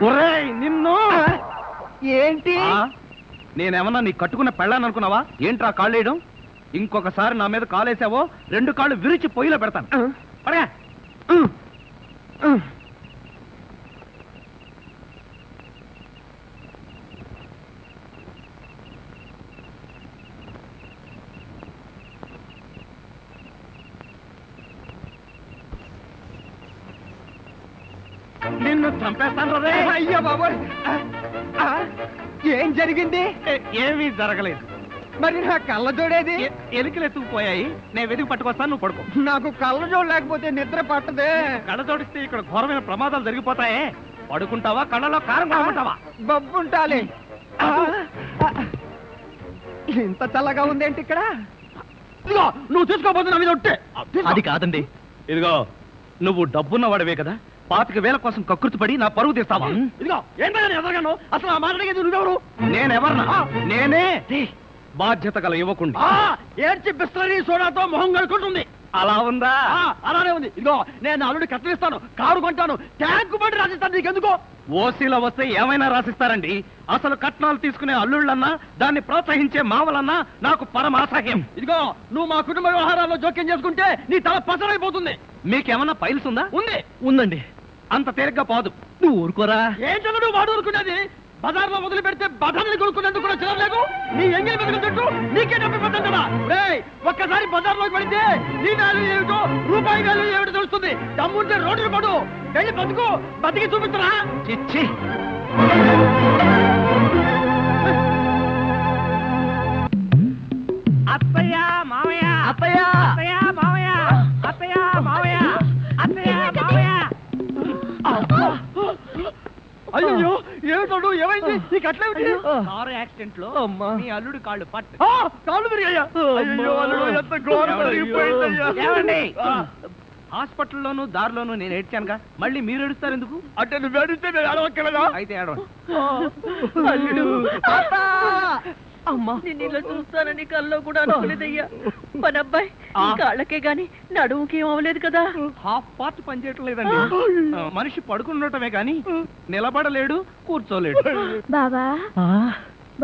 ఒరేయ్, నిన్ను ఏంటి? నేనేమన్నా నీ కట్టుకున్న పెళ్ళాను అనుకున్నావా? ఏంట్రా కాళ్ళేయడం? ఇంకొకసారి నా మీద కాలేసావో 2 కాళ్ళు విరిచి పొయ్యిలో పెడతాను. పడగా. నిన్ను చంపేస్తాను రే. అయ్యో బాబోయ్, ఏం జరిగింది? ఏమీ జరగలేదు. మరి నా కళ్ళ జోడేది? ఎలికలు ఎత్తుకుపోయాయి. నేను వెతికి పట్టుకొస్తాను, నువ్వు పడుకో. నాకు కళ్ళ జోడు లేకపోతే నిద్ర పట్టదే. కళ్ళ జోడిస్తే ఇక్కడ ఘోరమైన ప్రమాదాలు జరిగిపోతాయే. పడుకుంటావా, కళ్ళలో కారం కాకుంటావా? బబ్బుంటాలి. ఇంత చల్లగా ఉందేంటి ఇక్కడ? ఇదిగో, నువ్వు చూసుకోబోతు నా మీద ఉంటే. అది కాదండి. ఇదిగో, నువ్వు డబ్బున్న వాడివే కదా, 25,000 కోసం కకృతి పడి నా పరువు తీస్తావా? ఇదిగో, ఏంటని ఎదగను? అసలు ఆ మాట అడిగేది నువ్వెవరు? నేనెవరన్నా? నేనే బాధ్యత గల యువకుండి. ఏడ్చి బిస్లరీ సోడాతో మొహం కడుకుంటుంది. అలా ఉందా? అలానే ఉంది. ఇదిగో, నేను అల్లుడు కట్టలిస్తాను, కారు కొంటాను, ట్యాంకు బండి రాసిస్తాను. నీకెందుకో? ఓసీలో వస్తే ఏమైనా రాసిస్తారండి. అసలు కట్నాలు తీసుకునే అల్లుళ్ళన్నా, దాన్ని ప్రోత్సహించే మావలన్నా నాకు పరమాసహ్యం. ఇదిగో, నువ్వు మా కుటుంబ వ్యవహారాల్లో జోక్యం చేసుకుంటే నీ తల పసరైపోతుంది. మీకేమన్నా ఫైల్స్ ఉందా? ఉంది. ఉందండి. అంత తేలిగ్గా పాదు. నువ్వు ఊరుకోరా. ఏంటో నువ్వు వాడు ఊరుకునేది? బజార్లో మొదలు పెడితే బజార్ని కొనుక్కునేందుకు కూడా చిరలేదు. నీ ఎంగిలి బతుకుతుంటూ నీకే డబ్బు పడ్డం కదా. ఒక్కసారి బజార్లోకి పడితే నీ వాల్యూ ఏమిటో, రూపాయి వాల్యూ ఏమిటో తెలుస్తుంది. దమ్ముంటే రోడ్డు పడు, వెళ్ళి బతుకు, బతికి చూపిస్తున్నా. చిచ్చి. అత్తయ్య మావయ్య, అత్తయ్య, అత్తయ్య మావయ్య, అత్తయ్య మావయ్య, అత్తయ్య మావయ్య. అయ్యో, ఏమిటో ఏమైంది? నీకు అట్లేమిటి? కారు యాక్సిడెంట్ లో మీ అల్లుడు కాళ్ళు పట్టు. కాళ్ళు విరిగాయ్యా? అయ్యో, అల్లుడు ఎంత ఘోరం జరిగిపోయిందయ్యా. ఏమండి? హాస్పిటల్లోను దారిలోను నేను ఏడ్చానుగా, మళ్ళీ మీరు ఏడుస్తారు ఎందుకు? అంటే నువ్వు ఏడిస్తే నేను ఏడవక్కలేదా? అయితే ఏడవండి. అల్లుడు, అమ్మా నిన్ను ఇలా చూస్తానని కల్లో కూడా అనుకోలేదయ్యా. పనబ్బాయి కాళ్ళకే గాని నడుముకి ఏం అవ్వలేదు కదా? హాఫ్ పార్ట్ పనిచేయటం లేదండి. మనిషి పడుకుండటమే గాని నిలబడలేడు, కూర్చోలేడు. బాబా,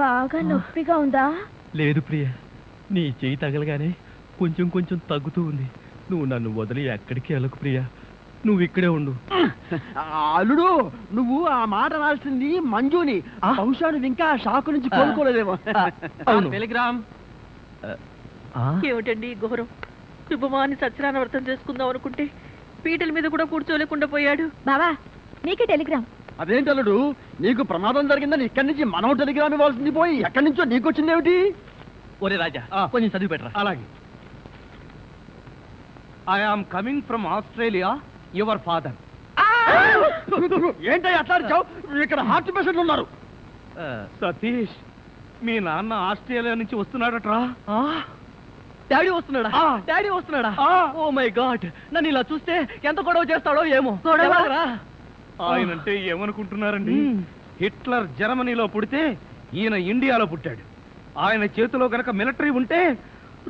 బాగా నొప్పిగా ఉందా? లేదు ప్రియ, నీ చెయ్యి తగలగానే కొంచెం కొంచెం తగ్గుతూ ఉంది. నువ్వు నన్ను వదిలి ఎక్కడికి వెళ్ళకు ప్రియ, నువ్వు ఇక్కడే ఉండు. అల్లుడు, నువ్వు ఆ మాట రాల్సింది మంజుని. బహుశా నువ్వు ఇంకా షాకు నుంచి కోలుకోలేదేమో. టెలిగ్రామ్. ఏమిటండి ఈ ఘోరం? శుభమాని సత్యనారాయణ వ్రతం చేసుకుందాం అనుకుంటే పీటల మీద కూడా కూర్చోలేకుండా పోయాడు. బావా, నీకే టెలిగ్రామ్. అదేంటి అల్లుడు, నీకు ప్రమాదం జరిగిందని ఇక్కడి నుంచి మనం టెలిగ్రామ్ ఇవ్వాల్సింది పోయి ఎక్కడి నుంచో నీకు వచ్చిందేమిటి? ఒరే రాజా, కొంచెం చదివి పెట్టరా. అలాగే. I am coming from Australia, your father. ఏంటో అట్లా అరిచావు? ఇక్కడ హార్ట్ పేషెంట్లు ఉన్నారు. సతీష్, మీ నాన్న ఆస్ట్రేలియా నుంచి వస్తున్నాడట్రా. డాడీ వస్తున్నాడా? డాడీ వస్తున్నాడా? ఓ మై గాడ్, నన్ను ఇలా చూస్తే ఎంత గొడవ చేస్తాడో ఏమో. ఆయనంటే ఏమనుకుంటున్నారండి? హిట్లర్ జర్మనీలో పుడితే ఈయన ఇండియాలో పుట్టాడు. ఆయన చేతిలో గనక మిలిటరీ ఉంటే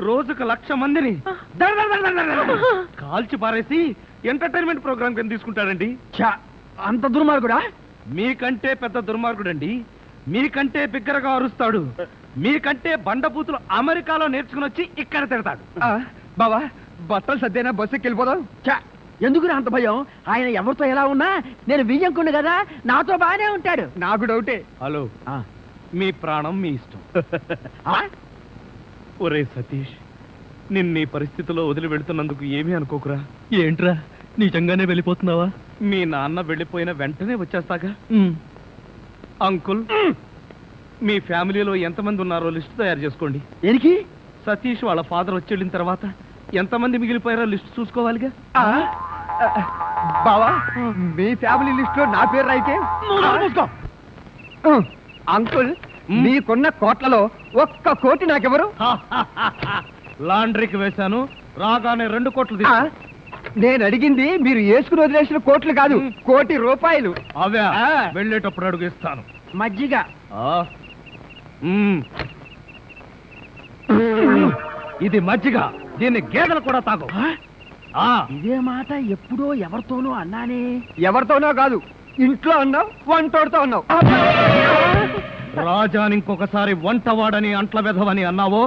రోజుకు 1,00,000 మందిని కాల్చి పారేసి ఎంటర్టైన్మెంట్ ప్రోగ్రామ్ కింద తీసుకుంటాడండి. అంత దుర్మార్గుడా? మీకంటే పెద్ద దుర్మార్గుడండి. మీకంటే బిగ్గరగా అరుస్తాడు. మీకంటే బండబూతులు అమెరికాలో నేర్చుకుని వచ్చి ఇక్కడ తిడతాడు. బావా, బట్టలు సర్దేనా బస్సుకి వెళ్ళిపోదాం. ఎందుకు అంత భయం? ఆయన ఎవరితో ఎలా ఉన్నా నేను వియ్యంకుండు కదా, నాతో బానే ఉంటాడు. నాకు డౌటే. హలో మీ ప్రాణం మీ ఇష్టం. ఒరే సతీష్, నిన్న ఈ పరిస్థితిలో వదిలి వెళ్తున్నందుకు ఏమీ అనుకోకురా. ఏంట్రా నిజంగానే వెళ్ళిపోతున్నావా? మీ నాన్న వెళ్ళిపోయిన వెంటనే వచ్చేస్తాగా. అంకుల్, మీ ఫ్యామిలీలో ఎంతమంది ఉన్నారో లిస్ట్ తయారు చేసుకోండి. దేనికి? సతీష్ వాళ్ళ ఫాదర్ వచ్చి వెళ్ళిన తర్వాత ఎంతమంది మిగిలిపోయారో లిస్ట్ చూసుకోవాలిగా. బావా, మీ ఫ్యామిలీ లిస్ట్ లో నా పేరు రాయితే అంకుల్, మీకున్న కోట్లలో 1 కోటి నాకెవరు? లాండ్రీకి వేశాను, రాగానే 2 కోట్లు తీసుకో. నేను అడిగింది మీరు వేసుకుని వదిలేసిన కోట్లు కాదు, 1 కోటి రూపాయలు. అవే వెళ్ళేటప్పుడు అడుగు ఇస్తాను. మజ్జిగ. ఇది మజ్జిగ, దీన్ని గేదెలు కూడా తాగు. ఇదే మాట ఎప్పుడో ఎవరితోనో అన్నానే. ఎవరితోనో కాదు, ఇంట్లో అన్నావు, వంటోడుతో అన్నావు. రాజాని ఇంకొకసారి వంటవాడని అంట్ల వెధవని అన్నావో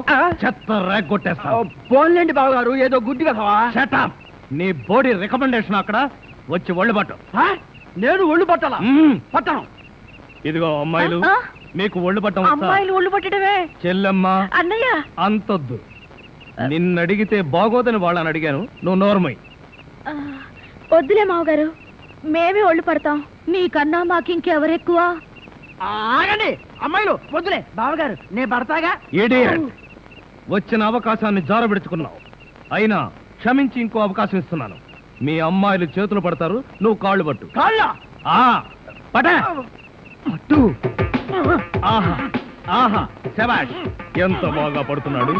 చెత్త రేగొట్టేస్తా. పోన్లేండి బావగారు, ఏదో గుడ్డి కదవా. Shut up. నీ బోడీ రికమెండేషన్ అక్కడ వచ్చి ఒళ్ళు పట్టు. నేను ఒళ్ళు పట్టాలా? పట్టను. ఇదిగో అమ్మాయిలు, మీకు ఒళ్ళు పట్టం వచ్చా? అమ్మాయిలు ఒళ్ళు పట్టడమే. చెల్లెమ్మ అన్నయ్య అంతొద్దు. నిన్నడిగితే బాగోదని వాళ్ళని అడిగాను, నువ్వు నోర్మై. వద్దులే మావగారు, మేమే ఒళ్ళు పడతాం. నీకన్నా మాకింకెవరెక్కువ? ఆగండి అమ్మాయిలు, వద్దులే బావగారు, నేను పడతాగా. ఇడియట్. వచ్చిన అవకాశాన్ని జారబెడుచుకున్నావు. అయినా క్షమించి ఇంకో అవకాశం ఇస్తున్నాను. మీ అమ్మాయిలు చేతులు పడతారు, నువ్వు కాళ్ళు పట్టు. కాళ్ళ పట్టు. ఆహా ఆహా, శభాష్, ఎంత బాగా పడుతున్నాడు.